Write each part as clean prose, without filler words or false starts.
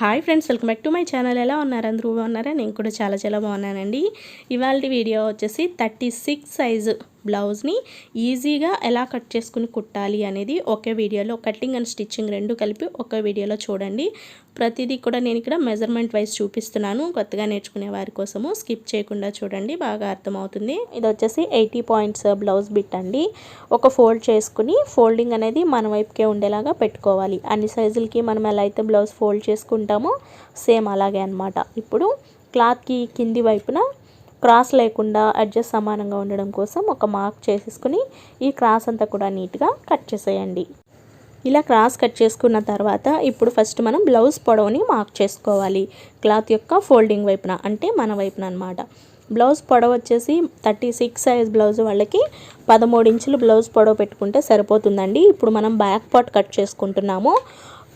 Hi friends, welcome back to my channel. ఎలా ఉన్నారు? అందరూ బాగున్నారా? నేను కూడా చాలా బాగున్నానండి. ఇవాళ వీడియో వచ్చేసి 36 సైజు బ్లౌజ్ని ఈజీగా ఎలా కట్ చేసుకుని కుట్టాలి అనేది ఒకే వీడియోలో, కటింగ్ అండ్ స్టిచ్చింగ్ రెండు కలిపి ఒకే వీడియోలో చూడండి. ప్రతిదీ కూడా నేను ఇక్కడ మెజర్మెంట్ వైజ్ చూపిస్తున్నాను. కొత్తగా నేర్చుకునే వారి కోసము స్కిప్ చేయకుండా చూడండి, బాగా అర్థమవుతుంది. ఇది వచ్చేసి 80 పాయింట్స్ బ్లౌజ్ బిట్ అండి. ఒక ఫోల్డ్ చేసుకుని ఫోల్డింగ్ అనేది మన వైపుకే ఉండేలాగా పెట్టుకోవాలి. అన్ని సైజులకి మనం ఎలా అయితే బ్లౌజ్ ఫోల్డ్ చేసుకుంటామో సేమ్ అలాగే అనమాట. ఇప్పుడు క్లాత్కి కింది వైపున క్రాస్ లేకుండా అడ్జస్ట్ సమానంగా ఉండడం కోసం ఒక మార్క్ చేసేసుకుని ఈ క్రాస్ అంతా కూడా నీట్గా కట్ చేసేయండి. ఇలా క్రాస్ కట్ చేసుకున్న తర్వాత ఇప్పుడు ఫస్ట్ మనం బ్లౌజ్ పొడవుని మార్క్ చేసుకోవాలి. క్లాత్ యొక్క ఫోల్డింగ్ వైపున, అంటే మన వైపున అనమాట. బ్లౌజ్ పొడవు వచ్చేసి 36 సైజ్ బ్లౌజ్ వాళ్ళకి 13 ఇంచులు బ్లౌజ్ పొడవు పెట్టుకుంటే సరిపోతుందండి. ఇప్పుడు మనం బ్యాక్ పార్ట్ కట్ చేసుకుంటున్నాము.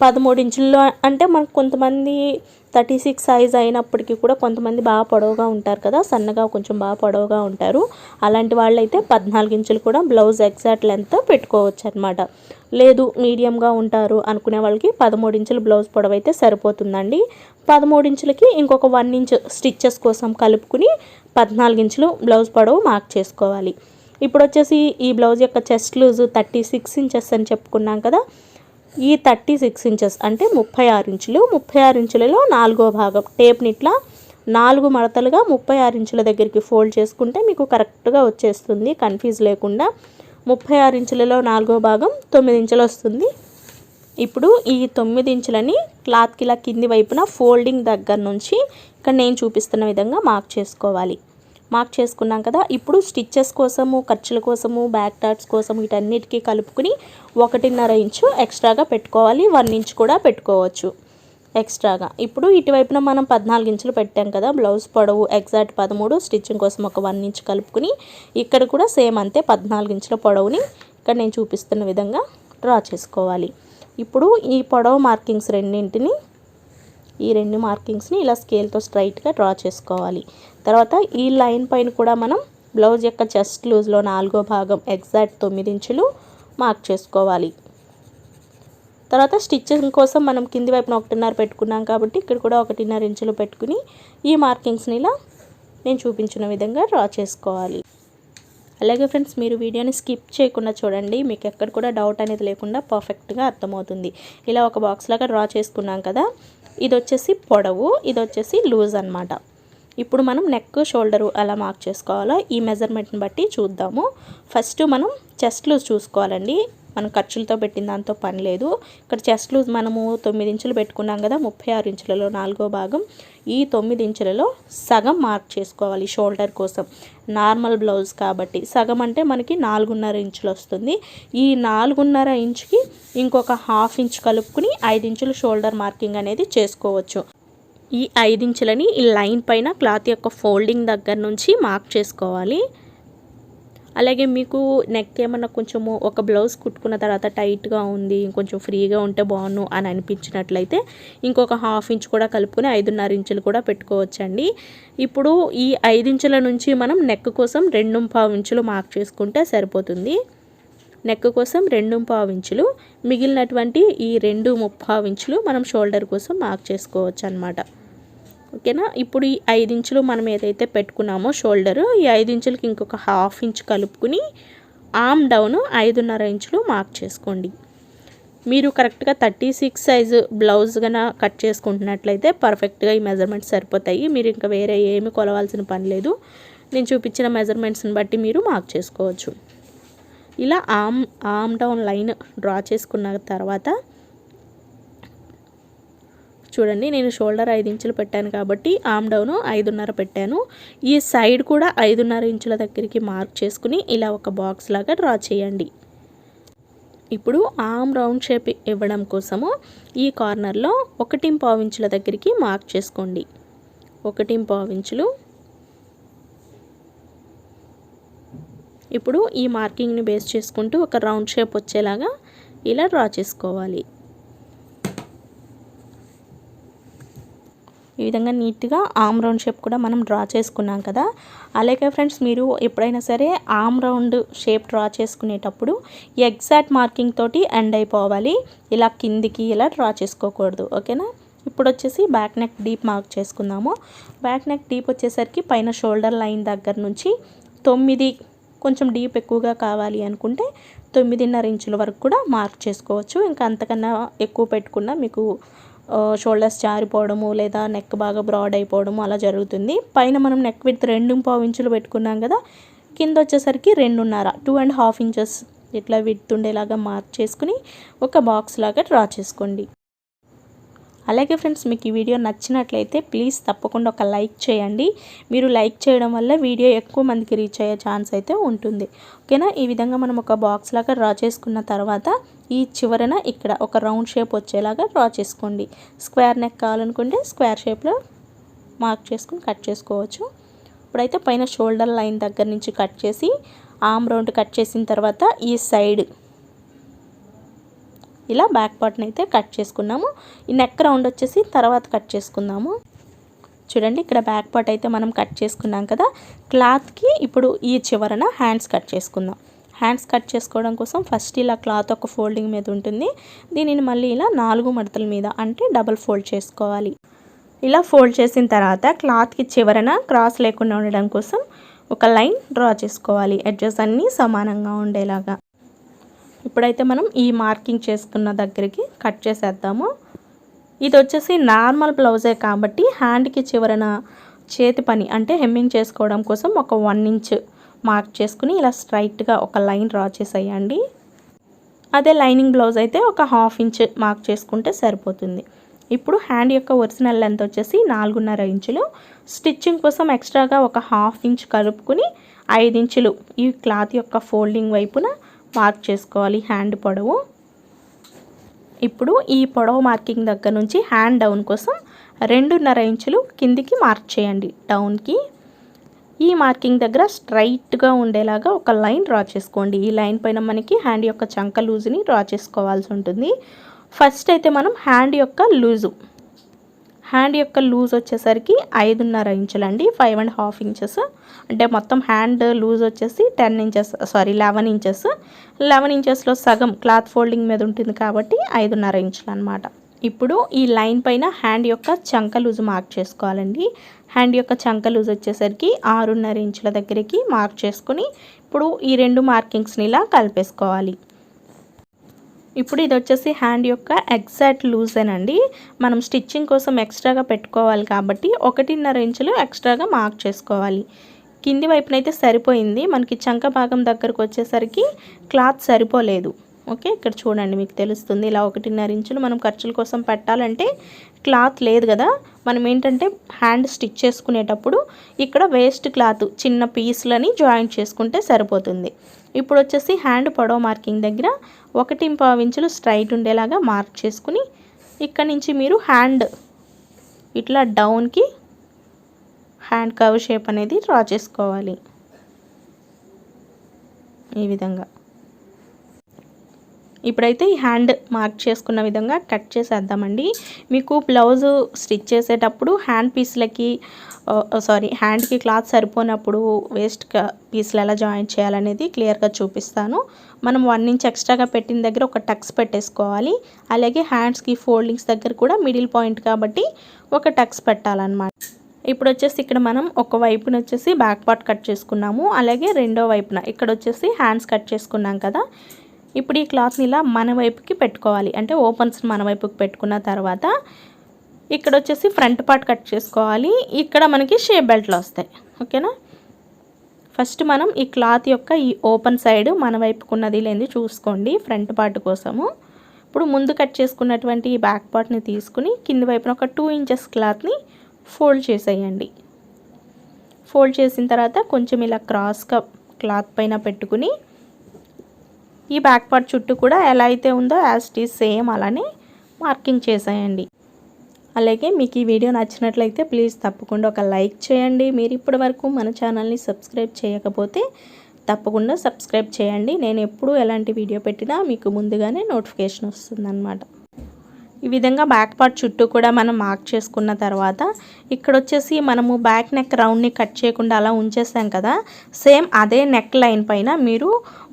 13 ఇంచుల్లో అంటే మనకు కొంతమంది 36 సైజ్ అయినప్పటికీ కూడా కొంతమంది బాగా పొడవుగా ఉంటారు కదా, సన్నగా కొంచెం బాగా పొడవుగా ఉంటారు. అలాంటి వాళ్ళైతే 14 ఇంచులు కూడా బ్లౌజ్ ఎగ్జాక్ట్ లెంత్ పెట్టుకోవచ్చు అనమాట. లేదు మీడియంగా ఉంటారు అనుకునే వాళ్ళకి 13 ఇంచులు బ్లౌజ్ పొడవు అయితే సరిపోతుందండి. 13 ఇంచులకి ఇంకొక 1 ఇంచ్ స్టిచ్చెస్ కోసం కలుపుకుని 14 ఇంచులు బ్లౌజ్ పొడవు మార్క్ చేసుకోవాలి. ఇప్పుడు వచ్చేసి ఈ బ్లౌజ్ యొక్క చెస్ట్ లూజ్ 36 ఇంచెస్ అని చెప్పుకున్నాం కదా. ఈ 36 ఇంచెస్ అంటే 36 ఇంచులు. 36 ఇంచులలో 4వ భాగం టేప్ని ఇట్లా 4 మడతలుగా 36 ఇంచుల దగ్గరికి ఫోల్డ్ చేసుకుంటే మీకు కరెక్ట్గా వచ్చేస్తుంది, కన్ఫ్యూజ్ లేకుండా. 36 ఇంచులలో 4వ భాగం 9 ఇంచులు వస్తుంది. ఇప్పుడు ఈ 9 ఇంచులని క్లాత్కి ఇలా కింది వైపున ఫోల్డింగ్ దగ్గర నుంచి ఇక్కడ నేను చూపిస్తున్న విధంగా మార్క్ చేసుకోవాలి. మార్క్ చేసుకున్నాం కదా. ఇప్పుడు స్టిచ్చెస్ కోసము, ఖర్చుల కోసము, బ్యాక్ డాట్స్ కోసం వీటన్నిటికీ కలుపుకుని 1.5 ఇంచు ఎక్స్ట్రాగా పెట్టుకోవాలి. 1 ఇంచ్ కూడా పెట్టుకోవచ్చు ఎక్స్ట్రాగా. ఇప్పుడు ఇటువైపున మనం 14 ఇంచులు పెట్టాం కదా బ్లౌజ్ పొడవు, ఎగ్జాక్ట్ 13. స్టిచ్చింగ్ కోసం ఒక 1 ఇంచ్ కలుపుకుని ఇక్కడ కూడా సేమ్ అంతే 14 ఇంచుల పొడవుని ఇక్కడ నేను చూపిస్తున్న విధంగా డ్రా చేసుకోవాలి. ఇప్పుడు ఈ పొడవు మార్కింగ్స్ రెండింటిని, ఈ 2 మార్కింగ్స్ని ఇలా స్కేల్తో స్ట్రైట్గా డ్రా చేసుకోవాలి. తర్వాత ఈ లైన్ పైన కూడా మనం బ్లౌజ్ యొక్క చెస్ట్ లూజ్లో 4వ భాగం ఎగ్జాక్ట్ 9 ఇంచులు మార్క్ చేసుకోవాలి. తర్వాత స్టిచ్చింగ్ కోసం మనం కింది వైపున 1.5 పెట్టుకున్నాం కాబట్టి ఇక్కడ కూడా 1.5 ఇంచులు పెట్టుకుని ఈ మార్కింగ్స్ని ఇలా నేను చూపించిన విధంగా డ్రా చేసుకోవాలి. అలాగే ఫ్రెండ్స్, మీరు వీడియోని స్కిప్ చేయకుండా చూడండి, మీకు ఎక్కడ కూడా డౌట్ అనేది లేకుండా పర్ఫెక్ట్గా అర్థమవుతుంది. ఇలా ఒక బాక్స్ లాగా డ్రా చేసుకున్నాం కదా. ఇది వచ్చేసి పొడవు, ఇది వచ్చేసి లూజ్ అనమాట. ఇప్పుడు మనం నెక్, షోల్డరు ఎలా మార్క్ చేసుకోవాలో ఈ మెజర్మెంట్ని బట్టి చూద్దాము. ఫస్ట్ మనం చెస్ట్ లూజ్ చూసుకోవాలండి. మనం ఖర్చులతో పెట్టిన దాంతో పని లేదు. ఇక్కడ చెస్ట్ లూజ్ మనము 9 ఇంచులు పెట్టుకున్నాం కదా. 36 ఇంచులలో 4వ భాగం, ఈ 9 ఇంచులలో సగం మార్క్ చేసుకోవాలి. షోల్డర్ కోసం నార్మల్ బ్లౌజ్ కాబట్టి సగం అంటే మనకి 4.5 ఇంచులు వస్తుంది. ఈ 4.5 ఇంచుకి ఇంకొక 1/2 ఇంచ్ కలుపుకుని 5 ఇంచులు షోల్డర్ మార్కింగ్ అనేది చేసుకోవచ్చు. ఈ 5 ఇంచులని ఈ లైన్ పైన క్లాత్ యొక్క ఫోల్డింగ్ దగ్గర నుంచి మార్క్ చేసుకోవాలి. అలాగే మీకు నెక్ ఏమన్నా కొంచెము ఒక బ్లౌజ్ కుట్టుకున్న తర్వాత టైట్గా ఉంది, ఇంకొంచెం ఫ్రీగా ఉంటే బాగుండు అని అనిపించినట్లయితే ఇంకొక 1/2 ఇంచ్ కూడా కలుపుకొని 5.5 ఇంచులు కూడా పెట్టుకోవచ్చండి. ఇప్పుడు ఈ 5 ఇంచుల నుంచి మనం నెక్ కోసం 2.5 ఇంచులు మార్క్ చేసుకుంటే సరిపోతుంది. నెక్ కోసం 2.5 ఇంచులు, మిగిలినటువంటి ఈ 2.5 ఇంచులు మనం షోల్డర్ కోసం మార్క్ చేసుకోవచ్చు అనమాట. ఓకేనా. ఇప్పుడు ఈ 5 ఇంచులు మనం ఏదైతే పెట్టుకున్నామో షోల్డరు, ఈ 5 ఇంచులకి ఇంకొక 1/2 ఇంచ్ కలుపుకుని ఆర్మ్ డౌన్ 5.5 ఇంచులు మార్క్ చేసుకోండి. మీరు కరెక్ట్గా 36 సైజు బ్లౌజ్ కన్నా కట్ చేసుకుంటున్నట్లయితే పర్ఫెక్ట్గా ఈ మెజర్మెంట్స్ సరిపోతాయి. మీరు ఇంకా వేరే ఏమి కొలవాల్సిన పని లేదు. నేను చూపించిన మెజర్మెంట్స్ని బట్టి మీరు మార్క్ చేసుకోవచ్చు. ఇలా ఆర్మ్ డౌన్ లైన్ డ్రా చేసుకున్న తర్వాత చూడండి, నేను షోల్డర్ 5 ఇంచులు పెట్టాను కాబట్టి ఆర్మ్ డౌన్ 5.5 పెట్టాను. ఈ సైడ్ కూడా 5.5 ఇంచుల దగ్గరికి మార్క్ చేసుకుని ఇలా ఒక బాక్స్ లాగా డ్రా చేయండి. ఇప్పుడు ఆర్మ్ రౌండ్ షేప్ ఇవ్వడం కోసము ఈ కార్నర్లో 1.5 ఇంచుల దగ్గరికి మార్క్ చేసుకోండి. 1.5 ఇంచులు. ఇప్పుడు ఈ మార్కింగ్ని బేస్ చేసుకుంటూ ఒక రౌండ్ షేప్ వచ్చేలాగా ఇలా డ్రా చేసుకోవాలి. ఈ విధంగా నీట్గా ఆర్మ్ రౌండ్ షేప్ కూడా మనం డ్రా చేసుకున్నాం కదా. అలాగే ఫ్రెండ్స్, మీరు ఎప్పుడైనా సరే ఆర్మ్ రౌండ్ షేప్ డ్రా చేసుకునేటప్పుడు ఎగ్జాక్ట్ మార్కింగ్ తోటి ఎండ్ అయిపోవాలి. ఇలా కిందికి ఇలా డ్రా చేసుకోకూడదు. ఓకేనా. ఇప్పుడు వచ్చేసి బ్యాక్ నెక్ డీప్ మార్క్ చేసుకుందాము. బ్యాక్ నెక్ డీప్ వచ్చేసరికి పైన షోల్డర్ లైన్ దగ్గర నుంచి 9, కొంచెం డీప్ ఎక్కువగా కావాలి అనుకుంటే 9.5 ఇంచుల వరకు కూడా మార్క్ చేసుకోవచ్చు. ఇంకా అంతకన్నా ఎక్కువ పెట్టుకున్నా మీకు షోల్డర్స్ జారిపోవడము లేదా నెక్ బాగా బ్రాడ్ అయిపోవడము అలా జరుగుతుంది. పైన మనం నెక్ విడ్త్ 2.5 ఇంచులు పెట్టుకున్నాం కదా, కింద వచ్చేసరికి 2.5 2.5 ఇంచెస్ ఇట్లా విడ్త్ ఉండేలాగా మార్క్ చేసుకుని ఒక బాక్స్ లాగా డ్రా చేసుకోండి. అలాగే ఫ్రెండ్స్, మీకు ఈ వీడియో నచ్చినట్లయితే ప్లీజ్ తప్పకుండా ఒక లైక్ చేయండి. మీరు లైక్ చేయడం వల్ల వీడియో ఎక్కువ మందికి రీచ్ అయ్యే ఛాన్స్ అయితే ఉంటుంది. ఓకేనా? ఈ విధంగా మనం ఒక బాక్స్ లాగా డ్రా చేసుకున్న తర్వాత ఈ చివరన ఇక్కడ ఒక రౌండ్ షేప్ వచ్చేలాగా డ్రా చేసుకోండి. స్క్వేర్ నెక్ కావాలనుకుంటే స్క్వేర్ షేప్లో మార్క్ చేసుకుని కట్ చేసుకోవచ్చు. ఇప్పుడైతే పైన షోల్డర్ లైన్ దగ్గర నుంచి కట్ చేసి ఆర్మ్ రౌండ్ కట్ చేసిన తర్వాత ఈ సైడ్ ఇలా బ్యాక్ పార్ట్ని అయితే కట్ చేసుకున్నాము. ఈ నెక్ రౌండ్ వచ్చేసి తర్వాత కట్ చేసుకుందాము. చూడండి, ఇక్కడ బ్యాక్ పార్ట్ అయితే మనం కట్ చేసుకున్నాం కదా. క్లాత్కి ఇప్పుడు ఈ చివరన హ్యాండ్స్ కట్ చేసుకుందాం. హ్యాండ్స్ కట్ చేసుకోవడం కోసం ఫస్ట్ ఇలా క్లాత్ ఒక ఫోల్డింగ్ మీద ఉంటుంది. దీనిని మళ్ళీ ఇలా 4 మడతల మీద అంటే డబల్ ఫోల్డ్ చేసుకోవాలి. ఇలా ఫోల్డ్ చేసిన తర్వాత క్లాత్కి చివరన క్రాస్ లేకుండా ఉండడం కోసం ఒక లైన్ డ్రా చేసుకోవాలి, ఎడ్జెస్ అన్నీ సమానంగా ఉండేలాగా. ఇప్పుడైతే మనం ఈ మార్కింగ్ చేసుకున్న దగ్గరికి కట్ చేసేద్దాము. ఇది వచ్చేసి నార్మల్ బ్లౌజే కాబట్టి హ్యాండ్కి చివరన చేతి పని అంటే హెమ్మింగ్ చేసుకోవడం కోసం ఒక 1 ఇంచ్ మార్క్ చేసుకుని ఇలా స్ట్రైట్గా ఒక లైన్ డ్రా చేసేయండి. అదే లైనింగ్ బ్లౌజ్ అయితే ఒక 1/2 ఇంచ్ మార్క్ చేసుకుంటే సరిపోతుంది. ఇప్పుడు హ్యాండ్ యొక్క ఒరిజినల్ లెంత్ వచ్చేసి 4.5 ఇంచులు. స్టిచ్చింగ్ కోసం ఎక్స్ట్రాగా ఒక 1/2 ఇంచ్ కలుపుకుని 5 ఇంచులు ఈ క్లాత్ యొక్క ఫోల్డింగ్ వైపున మార్క్ చేసుకోవాలి హ్యాండ్ పొడవు. ఇప్పుడు ఈ పొడవు మార్కింగ్ దగ్గర నుంచి హ్యాండ్ డౌన్ కోసం 2.5 ఇంచులు కిందికి మార్క్ చేయండి డౌన్కి. ఈ మార్కింగ్ దగ్గర స్ట్రైట్గా ఉండేలాగా ఒక లైన్ డ్రా చేసుకోండి. ఈ లైన్ పైన మనకి హ్యాండ్ యొక్క చంక లూజ్ని డ్రా చేసుకోవాల్సి ఉంటుంది. ఫస్ట్ అయితే మనం హ్యాండ్ యొక్క లూజ్ వచ్చేసరికి 5.5 ఇంచులు అండి, 5.5 ఇంచెస్. అంటే మొత్తం హ్యాండ్ లూజ్ వచ్చేసి 11 ఇంచెస్. 11 ఇంచెస్లో సగం క్లాత్ ఫోల్డింగ్ మీద ఉంటుంది కాబట్టి 5.5 ఇంచులు అనమాట. ఇప్పుడు ఈ లైన్ పైన హ్యాండ్ యొక్క చంక లూజ్ మార్క్ చేసుకోవాలండి. హ్యాండ్ యొక్క చంక లూజ్ వచ్చేసరికి 6.5 ఇంచుల దగ్గరికి మార్క్ చేసుకుని ఇప్పుడు ఈ 2 మార్కింగ్స్ని ఇలా కలిపేసుకోవాలి. ఇప్పుడు ఇది వచ్చేసి హ్యాండ్ యొక్క ఎగ్జాక్ట్ లూజేనండి. మనం స్టిచ్చింగ్ కోసం ఎక్స్ట్రాగా పెట్టుకోవాలి కాబట్టి 1.5 ఇంచులు ఎక్స్ట్రాగా మార్క్ చేసుకోవాలి. కింది వైపునైతే సరిపోయింది, మనకి చంక భాగం దగ్గరకు వచ్చేసరికి క్లాత్ సరిపోలేదు. ఓకే, ఇక్కడ చూడండి మీకు తెలుస్తుంది. ఇలా 1.5 ఇంచులు మనం ఖర్చుల కోసం పెట్టాలంటే క్లాత్ లేదు కదా. మనం ఏంటంటే హ్యాండ్ స్టిచ్ చేసుకునేటప్పుడు ఇక్కడ వేస్ట్ క్లాత్ చిన్న పీస్లని జాయింట్ చేసుకుంటే సరిపోతుంది. ఇప్పుడు వచ్చేసి హ్యాండ్ పొడవు మార్కింగ్ దగ్గర 1.5 ఇంచులు స్ట్రైట్ ఉండేలాగా మార్క్ చేసుకుని ఇక్కడ నుంచి మీరు హ్యాండ్ ఇట్లా డౌన్కి హ్యాండ్ కర్వ్ షేప్ అనేది డ్రా చేసుకోవాలి ఈ విధంగా. ఇప్పుడైతే ఈ హ్యాండ్ మార్క్ చేసుకున్న విధంగా కట్ చేసేద్దామండి. మీకు బ్లౌజ్ స్టిచ్ చేసేటప్పుడు హ్యాండ్కి క్లాత్ సరిపోనప్పుడు వేస్ట్ పీస్లు ఎలా జాయిన్ చేయాలనేది క్లియర్గా చూపిస్తాను. మనం 1 ఇంచ్ ఎక్స్ట్రాగా పెట్టిన దగ్గర ఒక టక్స్ పెట్టేసుకోవాలి. అలాగే హ్యాండ్స్కి ఫోల్డింగ్స్ దగ్గర కూడా మిడిల్ పాయింట్ కాబట్టి ఒక టక్స్ పెట్టాలన్నమాట. ఇప్పుడు వచ్చేసి ఇక్కడ మనం ఒక వైపున వచ్చేసి బ్యాక్ పార్ట్ కట్ చేసుకున్నాము, అలాగే రెండో వైపున ఇక్కడ వచ్చేసి హ్యాండ్స్ కట్ చేసుకున్నాం కదా. ఇప్పుడు ఈ క్లాత్ని ఇలా మన వైపుకి పెట్టుకోవాలి, అంటే ఓపెన్స్ మన వైపుకి పెట్టుకున్న తర్వాత ఇక్కడ వచ్చేసి ఫ్రంట్ పార్ట్ కట్ చేసుకోవాలి. ఇక్కడ మనకి షేప్ బెల్ట్లు వస్తాయి. ఓకేనా? ఫస్ట్ మనం ఈ క్లాత్ యొక్క ఈ ఓపెన్ సైడ్ మన వైపుకున్నది లేని చూసుకోండి ఫ్రంట్ పార్ట్ కోసము. ఇప్పుడు ముందు కట్ చేసుకున్నటువంటి ఈ బ్యాక్ పార్ట్ని తీసుకుని కింది వైపున ఒక 2 ఇంచెస్ క్లాత్ని ఫోల్డ్ చేసేయండి. ఫోల్డ్ చేసిన తర్వాత కొంచెం ఇలా క్రాస్గా క్లాత్ పైన పెట్టుకుని ఈ బ్యాక్ పార్ట్ చుట్టూ కూడా ఎలా అయితే ఉందో యాజ్ ఇట్ ఈజ్ సేమ్ అలానే మార్కింగ్ చేసేయండి. అలాగే మీకు ఈ వీడియో నచ్చినట్లయితే ప్లీజ్ తప్పకుండా ఒక లైక్ చేయండి. మీరు ఇప్పటి వరకు మన ఛానల్ని సబ్స్క్రైబ్ చేయకపోతే తప్పకుండా సబ్స్క్రైబ్ చేయండి. నేను ఎప్పుడు ఎలాంటి వీడియో పెట్టినా మీకు ముందుగానే నోటిఫికేషన్ వస్తుందన్నమాట. ఈ విధంగా బ్యాక్ పార్ట్ చుట్టూ కూడా మనం మార్క్ చేసుకున్న తర్వాత ఇక్కడ వచ్చేసి మనము బ్యాక్ నెక్ రౌండ్ని కట్ చేయకుండా అలా ఉంచేసాం కదా, సేమ్ అదే నెక్ లైన్ పైన మీరు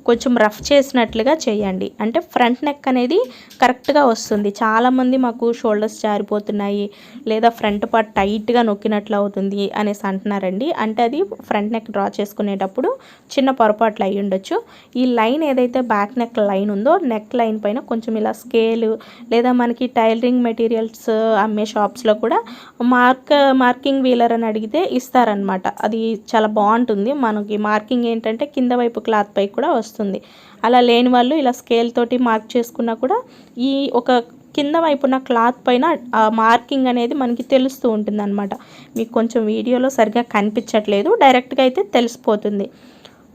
కొంచెం రఫ్ చేసినట్లుగా చేయండి. అంటే ఫ్రంట్ నెక్ అనేది కరెక్ట్గా వస్తుంది. చాలామంది మాకు షోల్డర్స్ జారిపోతున్నాయి లేదా ఫ్రంట్ పార్ట్ టైట్గా నొక్కినట్లు అవుతుంది అనేసి అంటున్నారండి. అంటే అది ఫ్రంట్ నెక్ డ్రా చేసుకునేటప్పుడు చిన్న పొరపాట్లు అయ్యి ఉండొచ్చు. ఈ లైన్ ఏదైతే బ్యాక్ నెక్ లైన్ ఉందో నెక్ లైన్ పైన కొంచెం ఇలా స్కేల్ లేదా మనకి టైలరింగ్ మెటీరియల్స్ అమ్మే షాప్స్లో కూడా మార్కింగ్ వీలర్ అని అడిగితే ఇస్తారనమాట. అది చాలా బాగుంటుంది. మనకి మార్కింగ్ ఏంటంటే కింద వైపు క్లాత్ పై కూడా వస్తుంది. అలా లేని వాళ్ళు ఇలా స్కేల్ తోటి మార్క్ చేసుకున్నా కూడా ఈ ఒక కింద వైపున క్లాత్ పైన ఆ మార్కింగ్ అనేది మనకి తెలుస్తూ ఉంటుంది అనమాట. మీకు కొంచెం వీడియోలో సరిగ్గా కనిపించట్లేదు, డైరెక్ట్గా అయితే తెలిసిపోతుంది.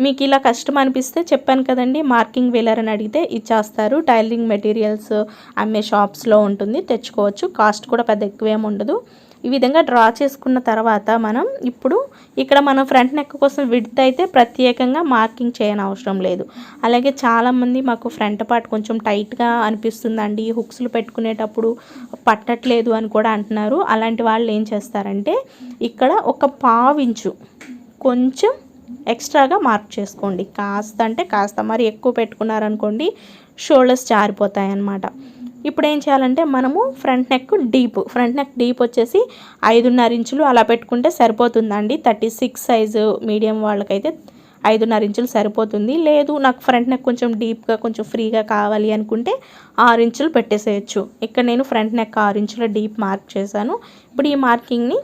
మీకు ఇలా కష్టం అనిపిస్తే చెప్పాను కదండి, మార్కింగ్ వీలర్ అని అడిగితే ఇచ్చేస్తారు. టైలరింగ్ మెటీరియల్స్ అమ్మే షాప్స్లో ఉంటుంది, తెచ్చుకోవచ్చు. కాస్ట్ కూడా పెద్ద ఎక్కువేమి ఉండదు. ఈ విధంగా డ్రా చేసుకున్న తర్వాత మనం ఇప్పుడు ఇక్కడ మనం ఫ్రంట్ నెక్ కోసం విడ్త్ అయితే ప్రత్యేకంగా మార్కింగ్ చేయనవసరం లేదు. అలాగే చాలామంది మాకు ఫ్రంట్ పార్ట్ కొంచెం టైట్గా అనిపిస్తుందండి, హుక్స్లు పెట్టుకునేటప్పుడు పట్టట్లేదు అని కూడా అంటున్నారు. అలాంటి వాళ్ళు ఏం చేస్తారంటే ఇక్కడ ఒక పావించు కొంచెం ఎక్స్ట్రాగా మార్క్ చేసుకోండి. కాస్త అంటే కాస్త, మరి ఎక్కువ పెట్టుకున్నారనుకోండి షోల్డర్స్ జారిపోతాయి అన్నమాట. ఇప్పుడు ఏం చేయాలంటే మనము ఫ్రంట్ నెక్ డీప్ వచ్చేసి 5.5 ఇంచులు అలా పెట్టుకుంటే సరిపోతుందండి. 36 సైజు మీడియం వాళ్ళకైతే 5.5 ఇంచులు సరిపోతుంది. లేదు నాకు ఫ్రంట్ నెక్ కొంచెం డీప్గా కొంచెం ఫ్రీగా కావాలి అనుకుంటే 6 ఇంచులు పెట్టేసేయచ్చు. ఇక్కడ నేను ఫ్రంట్ నెక్ 6 ఇంచుల డీప్ మార్క్ చేశాను. ఇప్పుడు ఈ మార్కింగ్ని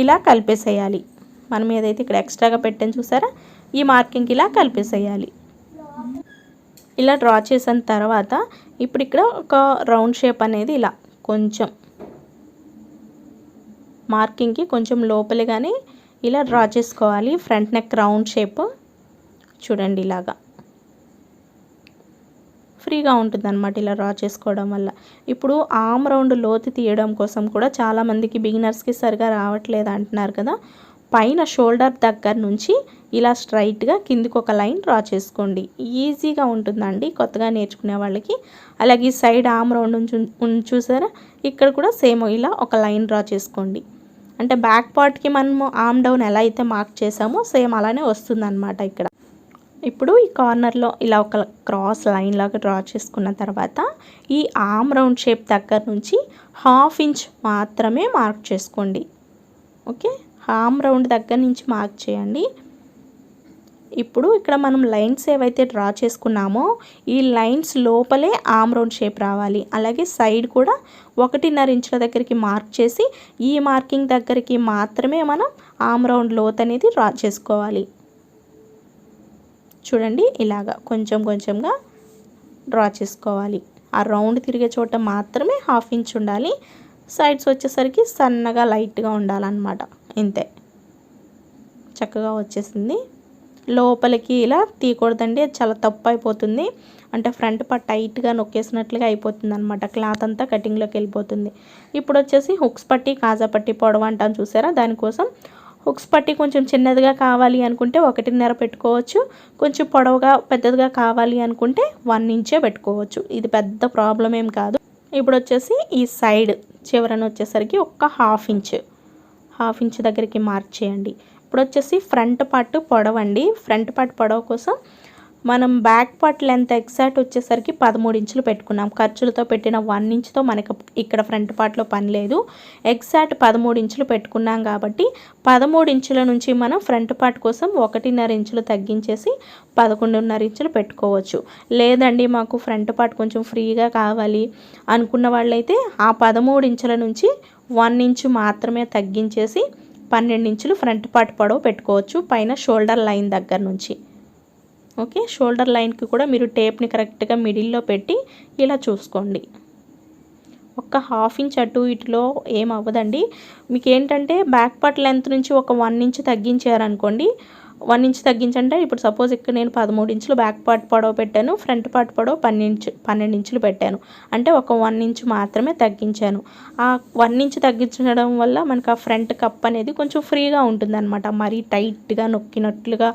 ఇలా కలిపేసేయాలి. మనం ఏదైతే ఇక్కడ ఎక్స్ట్రాగా పెట్టాను చూసారా, ఈ మార్కింగ్కి ఇలా కలిపేసేయాలి. ఇలా డ్రా చేసిన తర్వాత ఇప్పుడు ఇక్కడ ఒక రౌండ్ షేప్ అనేది ఇలా కొంచెం మార్కింగ్కి కొంచెం లోపలిగానే ఇలా డ్రా చేసుకోవాలి. ఫ్రంట్ నెక్ రౌండ్ షేప్ చూడండి, ఇలాగా ఫ్రీగా ఉంటుంది అనమాట ఇలా డ్రా చేసుకోవడం వల్ల. ఇప్పుడు ఆర్మ్ రౌండ్ లోతు తీయడం కోసం కూడా చాలామందికి బిగినర్స్కి సరిగా రావట్లేదు అంటున్నారు కదా, పైన షోల్డర్ దగ్గర నుంచి ఇలా స్ట్రైట్గా కిందికి ఒక లైన్ డ్రా చేసుకోండి. ఈజీగా ఉంటుందండి కొత్తగా నేర్చుకునే వాళ్ళకి. అలాగే సైడ్ ఆర్మ్ రౌండ్ చూసారా, ఇక్కడ కూడా సేమ్ ఇలా ఒక లైన్ డ్రా చేసుకోండి. అంటే బ్యాక్ పార్ట్కి మనము ఆర్మ్ డౌన్ ఎలా అయితే మార్క్ చేసామో సేమ్ అలానే వస్తుందన్నమాట. ఇక్కడ ఇప్పుడు ఈ కార్నర్లో ఇలా ఒక క్రాస్ లైన్ లాగా డ్రా చేసుకున్న తర్వాత ఈ ఆర్మ్ రౌండ్ షేప్ దగ్గర నుంచి 1/2 ఇంచ్ మాత్రమే మార్క్ చేసుకోండి. ఓకే, ఆర్మ్ రౌండ్ దగ్గర నుంచి మార్క్ చేయండి. ఇప్పుడు ఇక్కడ మనం లైన్స్ ఏవైతే డ్రా చేసుకున్నామో ఈ లైన్స్ లోపలే ఆర్మ్ రౌండ్ షేప్ రావాలి. అలాగే సైడ్ కూడా 1.5 ఇంచుల దగ్గరికి మార్క్ చేసి ఈ మార్కింగ్ దగ్గరికి మాత్రమే మనం ఆర్మ్ రౌండ్ లోత్ అనేది డ్రా చేసుకోవాలి. చూడండి, ఇలాగా కొంచెం కొంచెంగా డ్రా చేసుకోవాలి. ఆ రౌండ్ తిరిగే చోట మాత్రమే 1/2 ఇంచ్ ఉండాలి. సైడ్స్ వచ్చేసరికి సన్నగా లైట్గా ఉండాలన్నమాట. ఇంతే, చక్కగా వచ్చేసింది. లోపలికి ఇలా తీయకూడదండి, అది చాలా తప్పు అయిపోతుంది. అంటే ఫ్రంట్ పార్ట్ టైట్గా నొక్కేసినట్లుగా అయిపోతుంది అనమాట, క్లాత్ అంతా కటింగ్లోకి వెళ్ళిపోతుంది. ఇప్పుడు వచ్చేసి హుక్స్ పట్టి కాజా పట్టి పొడవు అంటాను చూసారా, దానికోసం హుక్స్ పట్టి కొంచెం చిన్నదిగా కావాలి అనుకుంటే 1.5 పెట్టుకోవచ్చు. కొంచెం పొడవుగా పెద్దదిగా కావాలి అనుకుంటే 1 ఇంచే పెట్టుకోవచ్చు. ఇది పెద్ద ప్రాబ్లం ఏం కాదు. ఇప్పుడు వచ్చేసి ఈ సైడ్ చివరన వచ్చేసరికి ఒక 1/2 ఇంచ్ దగ్గరికి మార్క్ చేయండి. ఇప్పుడు వచ్చేసి ఫ్రంట్ పార్ట్ పొడవు అండి. ఫ్రంట్ పార్ట్ పొడవు కోసం మనం బ్యాక్ పార్ట్ లెంత్ ఎగ్జాక్ట్ వచ్చేసరికి 13 ఇంచులు పెట్టుకున్నాం. ఖర్చులతో పెట్టిన 1 ఇంచ్తో మనకు ఇక్కడ ఫ్రంట్ పార్ట్లో పని లేదు. ఎగ్జాక్ట్ 13 ఇంచులు పెట్టుకున్నాం కాబట్టి 13 ఇంచుల నుంచి మనం ఫ్రంట్ పార్ట్ కోసం 1.5 ఇంచులు తగ్గించేసి 11.5 ఇంచులు పెట్టుకోవచ్చు. లేదండి మాకు ఫ్రంట్ పార్ట్ కొంచెం ఫ్రీగా కావాలి అనుకున్న వాళ్ళైతే ఆ 13 ఇంచుల నుంచి 1 ఇంచు మాత్రమే తగ్గించేసి 12 ఇంచులు ఫ్రంట్ పార్ట్ పొడవు పెట్టుకోవచ్చు పైన షోల్డర్ లైన్ దగ్గర నుంచి. ఓకే, షోల్డర్ లైన్కి కూడా మీరు టేప్ని కరెక్ట్గా మిడిల్లో పెట్టి ఇలా చూసుకోండి. ఒక 1/2 ఇంచ్ అటు ఇటులో ఏం అవ్వదండి. మీకు ఏంటంటే బ్యాక్ పార్ట్ లెంత్ నుంచి ఒక 1 ఇంచ్ తగ్గించారనుకోండి, 1 ఇంచ్ తగ్గించంటే ఇప్పుడు సపోజ్ ఇక్కడ నేను 13 ఇంచులు బ్యాక్ పార్ట్ పొడవు పెట్టాను, ఫ్రంట్ పార్ట్ పొడవు 12 ఇంచులు పెట్టాను. అంటే ఒక 1 ఇంచ్ మాత్రమే తగ్గించాను. ఆ 1 ఇంచ్ తగ్గించడం వల్ల మనకు ఆ ఫ్రంట్ కప్ అనేది కొంచెం ఫ్రీగా ఉంటుంది అనమాట. మరీ టైట్గా నొక్కినట్లుగా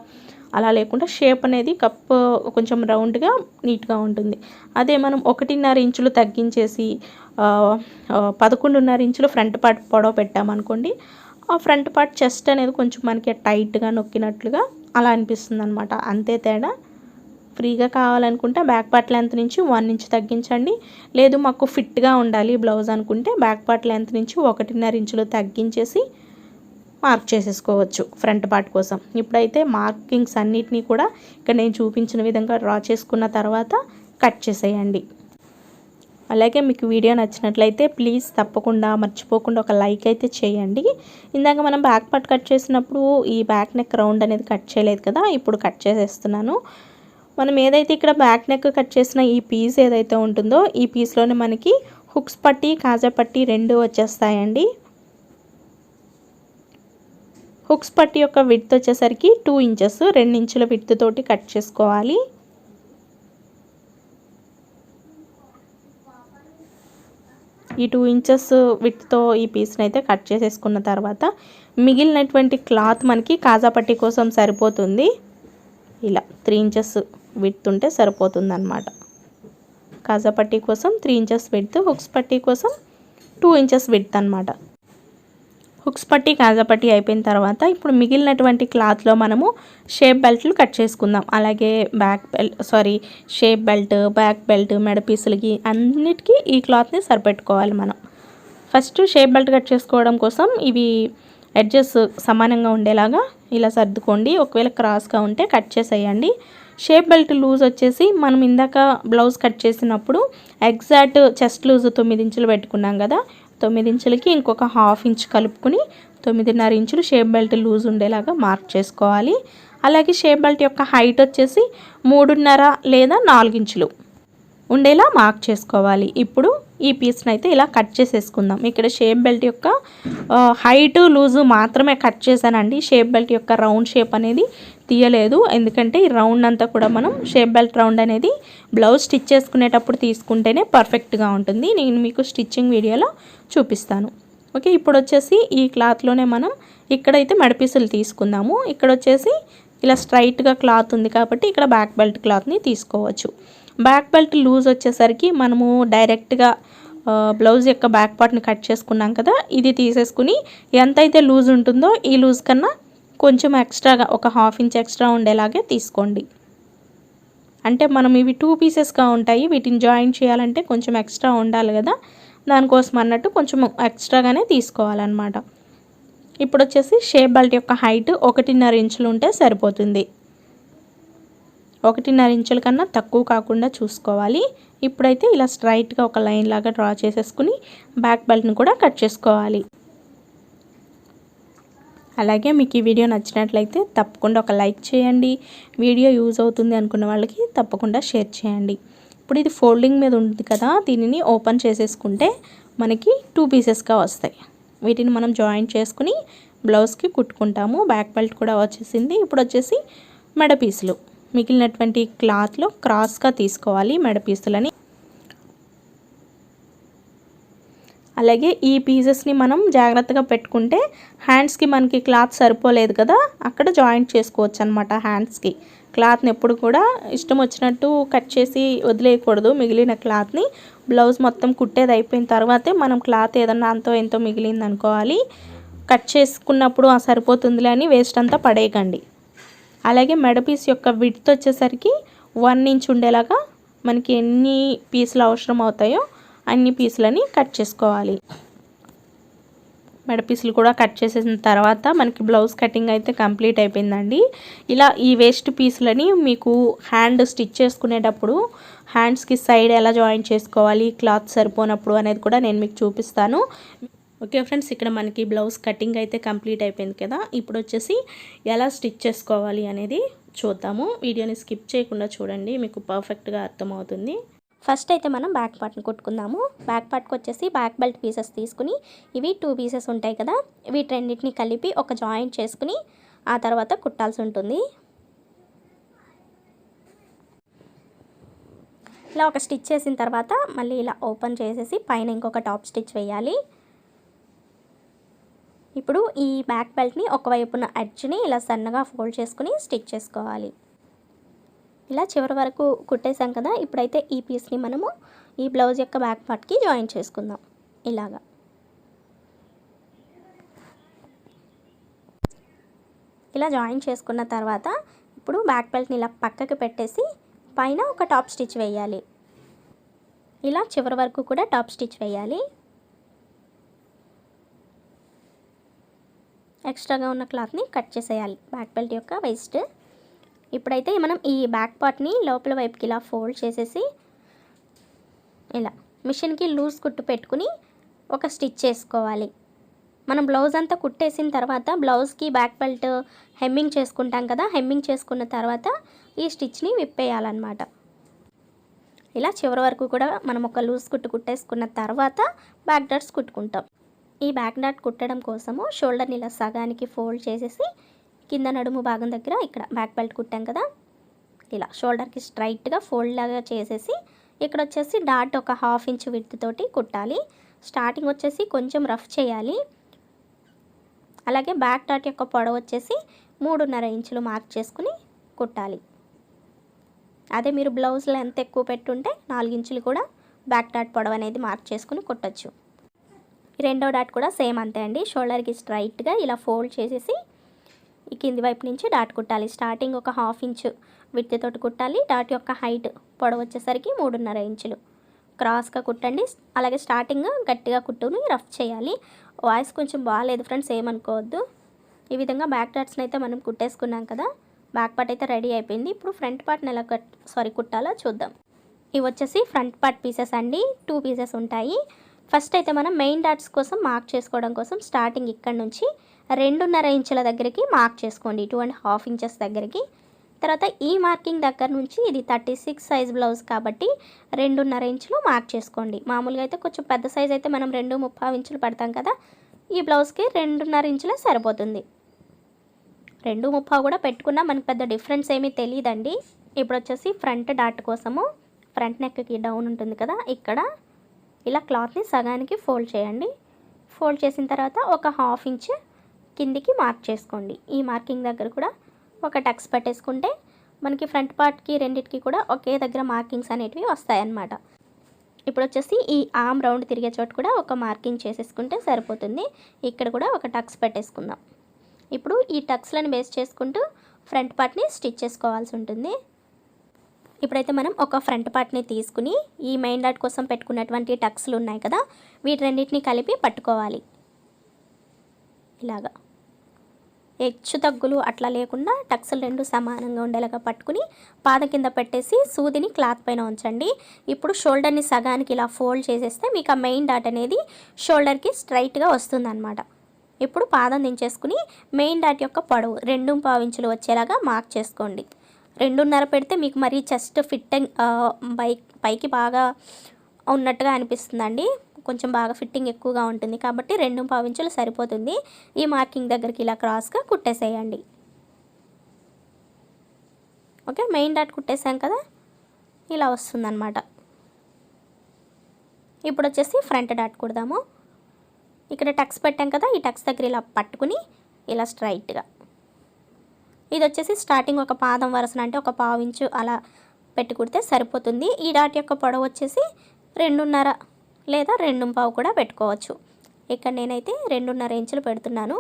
అలా లేకుండా షేప్ అనేది కప్ కొంచెం రౌండ్గా నీట్గా ఉంటుంది. అదే మనం 1.5 ఇంచులు తగ్గించేసి 11.5 ఇంచులు ఫ్రంట్ పార్ట్ పొడవు పెట్టామనుకోండి, ఆ ఫ్రంట్ పార్ట్ చెస్ట్ అనేది కొంచెం మనకి టైట్గా నొక్కినట్లుగా అలా అనిపిస్తుంది అనమాట, అంతే తేడా. ఫ్రీగా కావాలనుకుంటే బ్యాక్ పార్ట్ లెంత్ నుంచి 1 ఇంచ్ తగ్గించండి. లేదు మాకు ఫిట్గా ఉండాలి బ్లౌజ్ అనుకుంటే బ్యాక్ పార్ట్ లెంత్ నుంచి 1.5 ఇంచులు తగ్గించేసి మార్క్ చేసేసుకోవచ్చు ఫ్రంట్ పార్ట్ కోసం. ఇప్పుడైతే మార్కింగ్స్ అన్నిటినీ కూడా ఇక్కడ నేను చూపించిన విధంగా డ్రా చేసుకున్న తర్వాత కట్ చేసేయండి. అలాగే మీకు వీడియో నచ్చినట్లయితే ప్లీజ్ తప్పకుండా మర్చిపోకుండా ఒక లైక్ అయితే చేయండి. ఇందాక మనం బ్యాక్ పార్ట్ కట్ చేసినప్పుడు ఈ బ్యాక్ నెక్ రౌండ్ అనేది కట్ చేయలేదు కదా, ఇప్పుడు కట్ చేసేస్తున్నాను. మనం ఏదైతే ఇక్కడ బ్యాక్ నెక్ కట్ చేసిన ఈ పీస్ ఏదైతే ఉంటుందో ఈ పీస్లోనే మనకి హుక్స్ పట్టి కాజా పట్టి రెండు వచ్చేస్తాయండి. హుక్స్ పట్టి యొక్క విడ్త్ వచ్చేసరికి 2 ఇంచెస్, 2 ఇంచుల విడ్త్ తోటి కట్ చేసుకోవాలి. ఈ 2 ఇంచెస్ విడ్త్తో ఈ పీస్ని అయితే కట్ చేసేసుకున్న తర్వాత మిగిలినటువంటి క్లాత్ మనకి కాజా పట్టి కోసం సరిపోతుంది. ఇలా 3 ఇంచెస్ విడ్త్ ఉంటే సరిపోతుంది అన్నమాట. కాజా పట్టి కోసం 3 ఇంచెస్ విడ్త్, హుక్స్ పట్టి కోసం 2 ఇంచెస్ విడ్త్ అన్నమాట. హుక్స్ పట్టి కాజా పట్టి అయిపోయిన తర్వాత ఇప్పుడు మిగిలినటువంటి క్లాత్లో మనము షేప్ బెల్ట్లు కట్ చేసుకుందాం. అలాగే షేప్ బెల్ట్, బ్యాక్ బెల్ట్, మెడ పీసులకి అన్నిటికీ ఈ క్లాత్ని సరిపెట్టుకోవాలి మనం. ఫస్ట్ షేప్ బెల్ట్ కట్ చేసుకోవడం కోసం ఇవి ఎడ్జెస్ సమానంగా ఉండేలాగా ఇలా సర్దుకోండి. ఒకవేళ క్రాస్గా ఉంటే కట్ చేసేయండి. షేప్ బెల్ట్ లూజ్ వచ్చేసి మనం ఇందాక బ్లౌజ్ కట్ చేసినప్పుడు ఎగ్జాక్ట్ చెస్ట్ లూజ్ 9 ఇంచులు పెట్టుకున్నాం కదా, 9 ఇంచులకి ఇంకొక 1/2 ఇంచ్ కలుపుకుని 9.5 ఇంచులు షేప్ బెల్ట్ లూజ్ ఉండేలాగా మార్క్ చేసుకోవాలి. అలాగే షేప్ బెల్ట్ యొక్క హైట్ వచ్చేసి 3.5 లేదా 4 ఇంచులు ఉండేలా మార్క్ చేసుకోవాలి. ఇప్పుడు ఈ పీస్ని అయితే ఇలా కట్ చేసేసుకుందాం. ఇక్కడ షేప్ బెల్ట్ యొక్క హైట్ లూజు మాత్రమే కట్ చేశానండి. షేప్ బెల్ట్ యొక్క రౌండ్ షేప్ అనేది తీయలేదు, ఎందుకంటే ఈ రౌండ్ అంతా కూడా మనం షేప్ బెల్ట్ రౌండ్ అనేది బ్లౌజ్ స్టిచ్ చేసుకునేటప్పుడు తీసుకుంటేనే పర్ఫెక్ట్గా ఉంటుంది. నేను మీకు స్టిచ్చింగ్ వీడియోలో చూపిస్తాను. ఓకే, ఇప్పుడు వచ్చేసి ఈ క్లాత్లోనే మనం ఇక్కడైతే మెడపీసులు తీసుకుందాము. ఇక్కడ వచ్చేసి ఇలా స్ట్రైట్గా క్లాత్ ఉంది కాబట్టి ఇక్కడ బ్యాక్ బెల్ట్ క్లాత్ని తీసుకోవచ్చు. బ్యాక్ బెల్ట్ లూజ్ వచ్చేసరికి మనము డైరెక్ట్గా బ్లౌజ్ యొక్క బ్యాక్ పార్ట్ని కట్ చేసుకున్నాం కదా, ఇది తీసేసుకుని ఎంతైతే లూజ్ ఉంటుందో ఈ లూజ్ కన్నా కొంచెం ఎక్స్ట్రాగా ఒక 1/2 ఇంచ్ ఎక్స్ట్రా ఉండేలాగే తీసుకోండి. అంటే మనం ఇవి 2 పీసెస్గా ఉంటాయి, వీటిని జాయిన్ చేయాలంటే కొంచెం ఎక్స్ట్రా ఉండాలి కదా, దానికోసం అన్నట్టు కొంచెం ఎక్స్ట్రాగానే తీసుకోవాలన్నమాట. ఇప్పుడు వచ్చేసి షేప్ బెల్ట్ యొక్క హైట్ 1.5 ఇంచులు ఉంటే సరిపోతుంది. 1.5 ఇంచుల కన్నా తక్కువ కాకుండా చూసుకోవాలి. ఇప్పుడైతే ఇలా స్ట్రైట్గా ఒక లైన్ లాగా డ్రా చేసేసుకుని బ్యాక్ బెల్ట్ని కూడా కట్ చేసుకోవాలి. అలాగే మీకు ఈ వీడియో నచ్చినట్లయితే తప్పకుండా ఒక లైక్ చేయండి. వీడియో యూజ్ అవుతుంది అనుకున్న వాళ్ళకి తప్పకుండా షేర్ చేయండి. ఇప్పుడు ఇది ఫోల్డింగ్ మీద ఉంది కదా, దీనిని ఓపెన్ చేసేసుకుంటే మనకి 2 పీసెస్గా వస్తాయి. వీటిని మనం జాయిన్ చేసుకుని బ్లౌజ్కి కుట్టుకుంటాము. బ్యాక్ బెల్ట్ కూడా వచ్చేసింది. ఇప్పుడు వచ్చేసి మెడ పీసులు మిగిలినటువంటి క్లాత్లో క్రాస్గా తీసుకోవాలి మెడ పీసులని. అలాగే ఈ పీసెస్ని మనం జాగ్రత్తగా పెట్టుకుంటే హ్యాండ్స్కి మనకి క్లాత్ సరిపోలేదు కదా, అక్కడ జాయింట్ చేసుకోవచ్చు అనమాట. హ్యాండ్స్కి క్లాత్ని ఎప్పుడు కూడా ఇష్టం వచ్చినట్టు కట్ చేసి వదిలేయకూడదు. మిగిలిన క్లాత్ని బ్లౌజ్ మొత్తం కుట్టేది అయిపోయిన తర్వాతే మనం క్లాత్ ఏదన్నా అంతో ఎంతో మిగిలింది అనుకోవాలి. కట్ చేసుకున్నప్పుడు సరిపోతుందిలే అని వేస్ట్ అంతా పడేయకండి. అలాగే మెడ పీస్ యొక్క విడ్త్ వచ్చేసరికి 1 ఇంచ్ ఉండేలాగా మనకి ఎన్ని పీసులు అవసరం అవుతాయో అన్ని పీసులని కట్ చేసుకోవాలి. మెడ పీసులు కూడా కట్ చేసేసిన తర్వాత మనకి బ్లౌజ్ కటింగ్ అయితే కంప్లీట్ అయిపోయిందండి. ఇలా ఈ వేస్ట్ పీసులని మీకు హ్యాండ్ స్టిచ్ చేసుకునేటప్పుడు హ్యాండ్స్కి సైడ్ ఎలా జాయిన్ చేసుకోవాలి, క్లాత్ సరిపోనప్పుడు అనేది కూడా నేను మీకు చూపిస్తాను. ఓకే ఫ్రెండ్స్, ఇక్కడ మనకి బ్లౌజ్ కటింగ్ అయితే కంప్లీట్ అయిపోయింది కదా, ఇప్పుడు వచ్చేసి ఎలా స్టిచ్ చేసుకోవాలి అనేది చూద్దాము. వీడియోని స్కిప్ చేయకుండా చూడండి, మీకు పర్ఫెక్ట్గా అర్థమవుతుంది. ఫస్ట్ అయితే మనం బ్యాక్ పార్ట్ని కుట్టుకుందాము. బ్యాక్ పార్ట్కి వచ్చేసి బ్యాక్ బెల్ట్ పీసెస్ తీసుకుని ఇవి 2 పీసెస్ ఉంటాయి కదా, వీటన్నిటిని కలిపి ఒక జాయింట్ చేసుకుని ఆ తర్వాత కుట్టాల్సి ఉంటుంది. ఇలా ఒక స్టిచ్ చేసిన తర్వాత మళ్ళీ ఇలా ఓపెన్ చేసేసి పైన ఇంకొక టాప్ స్టిచ్ వేయాలి. ఇప్పుడు ఈ బ్యాక్ బెల్ట్ని ఒకవైపున ఎడ్జ్ని ఇలా సన్నగా ఫోల్డ్ చేసుకుని స్టిచ్ చేసుకోవాలి. ఇలా చివరి వరకు కుట్టేసాం కదా, ఇప్పుడైతే ఈ పీస్ని మనము ఈ బ్లౌజ్ యొక్క బ్యాక్ పార్ట్కి జాయిన్ చేసుకుందాం. ఇలాగా ఇలా జాయిన్ చేసుకున్న తర్వాత ఇప్పుడు బ్యాక్ బెల్ట్ని ఇలా పక్కకి పెట్టేసి పైన ఒక టాప్ స్టిచ్ వేయాలి. ఇలా చివరి వరకు కూడా టాప్ స్టిచ్ వేయాలి. ఎక్స్ట్రాగా ఉన్న క్లాత్ని కట్ చేసేయాలి బ్యాక్ బెల్ట్ యొక్క వేస్ట్. ఇప్పుడైతే మనం ఈ బ్యాక్ పార్ట్ని లోపల వైపుకి ఇలా ఫోల్డ్ చేసేసి ఇలా మిషన్కి లూజ్ కుట్టు పెట్టుకుని ఒక స్టిచ్ చేసుకోవాలి. మనం బ్లౌజ్ అంతా కుట్టేసిన తర్వాత బ్లౌజ్కి బ్యాక్ బెల్ట్ హెమ్మింగ్ చేసుకుంటాం కదా, హెమ్మింగ్ చేసుకున్న తర్వాత ఈ స్టిచ్ని విప్పేయాలన్నమాట. ఇలా చివరి వరకు కూడా మనం ఒక లూజ్ కుట్టు కుట్టేసుకున్న తర్వాత బ్యాక్ డాట్స్ కుట్టుకుంటాం. ఈ బ్యాక్ డాట్ కుట్టడం కోసము షోల్డర్ని ఇలా సగానికి ఫోల్డ్ చేసేసి కింద నడుము భాగం దగ్గర ఇక్కడ బ్యాక్ బెల్ట్ కుట్టాం కదా, ఇలా షోల్డర్కి స్ట్రైట్గా ఫోల్డ్ లాగా చేసేసి ఇక్కడ వచ్చేసి డాట్ ఒక 1/2 ఇంచ్ విడ్త్ తోటి కుట్టాలి. స్టార్టింగ్ వచ్చేసి కొంచెం రఫ్ చేయాలి. అలాగే బ్యాక్ డాట్ యొక్క పొడవు వచ్చేసి 3.5 ఇంచులు మార్క్ చేసుకుని కుట్టాలి. అదే మీరు బ్లౌజ్లో ఎంత ఎక్కువ పెట్టుంటే 4 ఇంచులు కూడా బ్యాక్ డాట్ పొడవు అనేది మార్క్ చేసుకుని కుట్టచ్చు. రెండో డాట్ కూడా సేమ్ అంతే అండి. షోల్డర్కి స్ట్రైట్గా ఇలా ఫోల్డ్ చేసేసి ఈ కింది వైపు నుంచి డాట్ కుట్టాలి. స్టార్టింగ్ ఒక 1/2 ఇంచు విడ్త్ తోటి కుట్టాలి. డాట్ యొక్క హైట్ పొడవు వచ్చేసరికి 3.5 ఇంచులు క్రాస్గా కుట్టండి. అలాగే స్టార్టింగ్ గట్టిగా కుట్టుని రఫ్ చేయాలి. వాయిస్ కొంచెం బాగాలేదు ఫ్రెండ్స్, ఏమనుకోవద్దు. ఈ విధంగా బ్యాక్ డాట్స్ని అయితే మనం కుట్టేసుకున్నాం కదా, బ్యాక్ పార్ట్ అయితే రెడీ అయిపోయింది. ఇప్పుడు ఫ్రంట్ పార్ట్ని ఎలా కుట్టాలో చూద్దాం. ఇవి వచ్చేసి ఫ్రంట్ పార్ట్ పీసెస్ అండి, 2 పీసెస్ ఉంటాయి. ఫస్ట్ అయితే మనం మెయిన్ డాట్స్ కోసం మార్క్ చేసుకోవడం కోసం స్టార్టింగ్ ఇక్కడ నుంచి 2.5 ఇంచుల దగ్గరికి మార్క్ చేసుకోండి, 2.5 ఇంచెస్ దగ్గరికి. తర్వాత ఈ మార్కింగ్ దగ్గర నుంచి ఇది 36 సైజ్ బ్లౌజ్ కాబట్టి 2.5 ఇంచులు మార్క్ చేసుకోండి. మామూలుగా అయితే కొంచెం పెద్ద సైజ్ అయితే మనం 2.35 ఇంచులు పెడతాం కదా, ఈ బ్లౌజ్కి 2.5 ఇంచులే సరిపోతుంది. 2.35 కూడా పెట్టుకున్నా మనకు పెద్ద డిఫరెన్స్ ఏమీ తెలియదండి. ఇప్పుడు వచ్చేసి ఫ్రంట్ డాట్ కోసము ఫ్రంట్ నెక్కి డౌన్ ఉంటుంది కదా, ఇక్కడ ఇలా క్లాత్ని సగానికి ఫోల్డ్ చేయండి. ఫోల్డ్ చేసిన తర్వాత ఒక 1/2 ఇంచ్ కిందికి మార్క్ చేసుకోండి. ఈ మార్కింగ్ దగ్గర కూడా ఒక టక్స్ పెట్టేసుకుంటే మనకి ఫ్రంట్ పార్ట్కి రెండింటికి కూడా ఒకే దగ్గర మార్కింగ్స్ అనేటివి వస్తాయన్నమాట. ఇప్పుడు వచ్చేసి ఈ ఆర్మ్ రౌండ్ తిరిగే చోటు కూడా ఒక మార్కింగ్ చేసేసుకుంటే సరిపోతుంది. ఇక్కడ కూడా ఒక టక్స్ పెట్టేసుకుందాం. ఇప్పుడు ఈ టక్స్లను బేస్ చేసుకుంటూ ఫ్రంట్ పార్ట్ని స్టిచ్ చేసుకోవాల్సి ఉంటుంది. ఇప్పుడైతే మనం ఒక ఫ్రంట్ పార్ట్ని తీసుకుని ఈ మెయిన్ డాట్ కోసం పెట్టుకున్నటువంటి టక్స్లు ఉన్నాయి కదా, వీటి రెండింటిని కలిపి పట్టుకోవాలి. ఇలాగా హెచ్చు తగ్గులు అట్లా లేకుండా టక్స్లు రెండు సమానంగా ఉండేలాగా పట్టుకుని పాద కింద పెట్టేసి సూదిని క్లాత్ పైన ఉంచండి. ఇప్పుడు షోల్డర్ని సగానికి ఇలా ఫోల్డ్ చేసేస్తే మీకు ఆ మెయిన్ డాట్ అనేది షోల్డర్కి స్ట్రైట్గా వస్తుందన్నమాట. ఇప్పుడు పాదం దించేసుకుని మెయిన్ డాట్ యొక్క పొడవు 2.5 ఇంచులు వచ్చేలాగా మార్క్ చేసుకోండి. 2.5 పెడితే మీకు మరీ చెస్ట్ ఫిట్టింగ్ పైకి బాగా ఉన్నట్టుగా అనిపిస్తుందండి, కొంచెం బాగా ఫిట్టింగ్ ఎక్కువగా ఉంటుంది కాబట్టి 2.5 ఇంచులు సరిపోతుంది. ఈ మార్కింగ్ దగ్గరికి ఇలా క్రాస్గా కుట్టేసేయండి. ఓకే, మెయిన్ డాట్ కుట్టేసాం కదా, ఇలా వస్తుందన్నమాట. ఇప్పుడు వచ్చేసి ఫ్రంట్ డాట్ కుడదాము. ఇక్కడ టక్స్ పెట్టాం కదా, ఈ టక్స్ దగ్గర ఇలా పట్టుకుని ఇలా స్ట్రైట్గా ఇది వచ్చేసి స్టార్టింగ్ ఒక పాదం వరుసన అంటే ఒక 1/2 ఇంచు అలా పెట్టి కుడితే సరిపోతుంది. ఈ డాట్ యొక్క పొడవు వచ్చేసి 2.5 లేదా 2.5 కూడా పెట్టుకోవచ్చు. ఇక్కడ నేనైతే 2.5 ఇంచులు పెడుతున్నాను,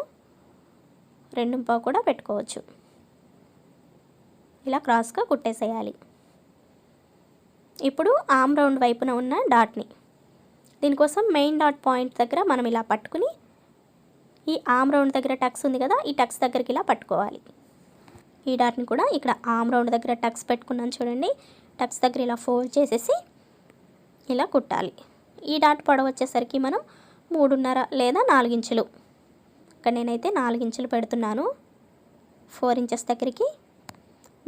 2.5 కూడా పెట్టుకోవచ్చు. ఇలా క్రాస్గా కుట్టేసేయాలి. ఇప్పుడు ఆర్మ్ రౌండ్ వైపున ఉన్న డాట్ని దీనికోసం మెయిన్ డాట్ పాయింట్ దగ్గర మనం ఇలా పట్టుకుని ఈ ఆర్మ్ రౌండ్ దగ్గర టక్స్ ఉంది కదా, ఈ టక్స్ దగ్గరికి ఇలా పట్టుకోవాలి. ఈ డాట్ని కూడా ఇక్కడ ఆర్మ్ రౌండ్ దగ్గర టక్స్ పెట్టుకున్నాను చూడండి, టక్స్ దగ్గర ఇలా ఫోల్డ్ చేసేసి ఇలా కుట్టాలి. ఈ డాట్ పొడవు వచ్చేసరికి మనం 3.5 లేదా 4 ఇంచులు, ఇక్కడ నేనైతే 4 ఇంచులు పెడుతున్నాను 4 ఇంచెస్ దగ్గరికి.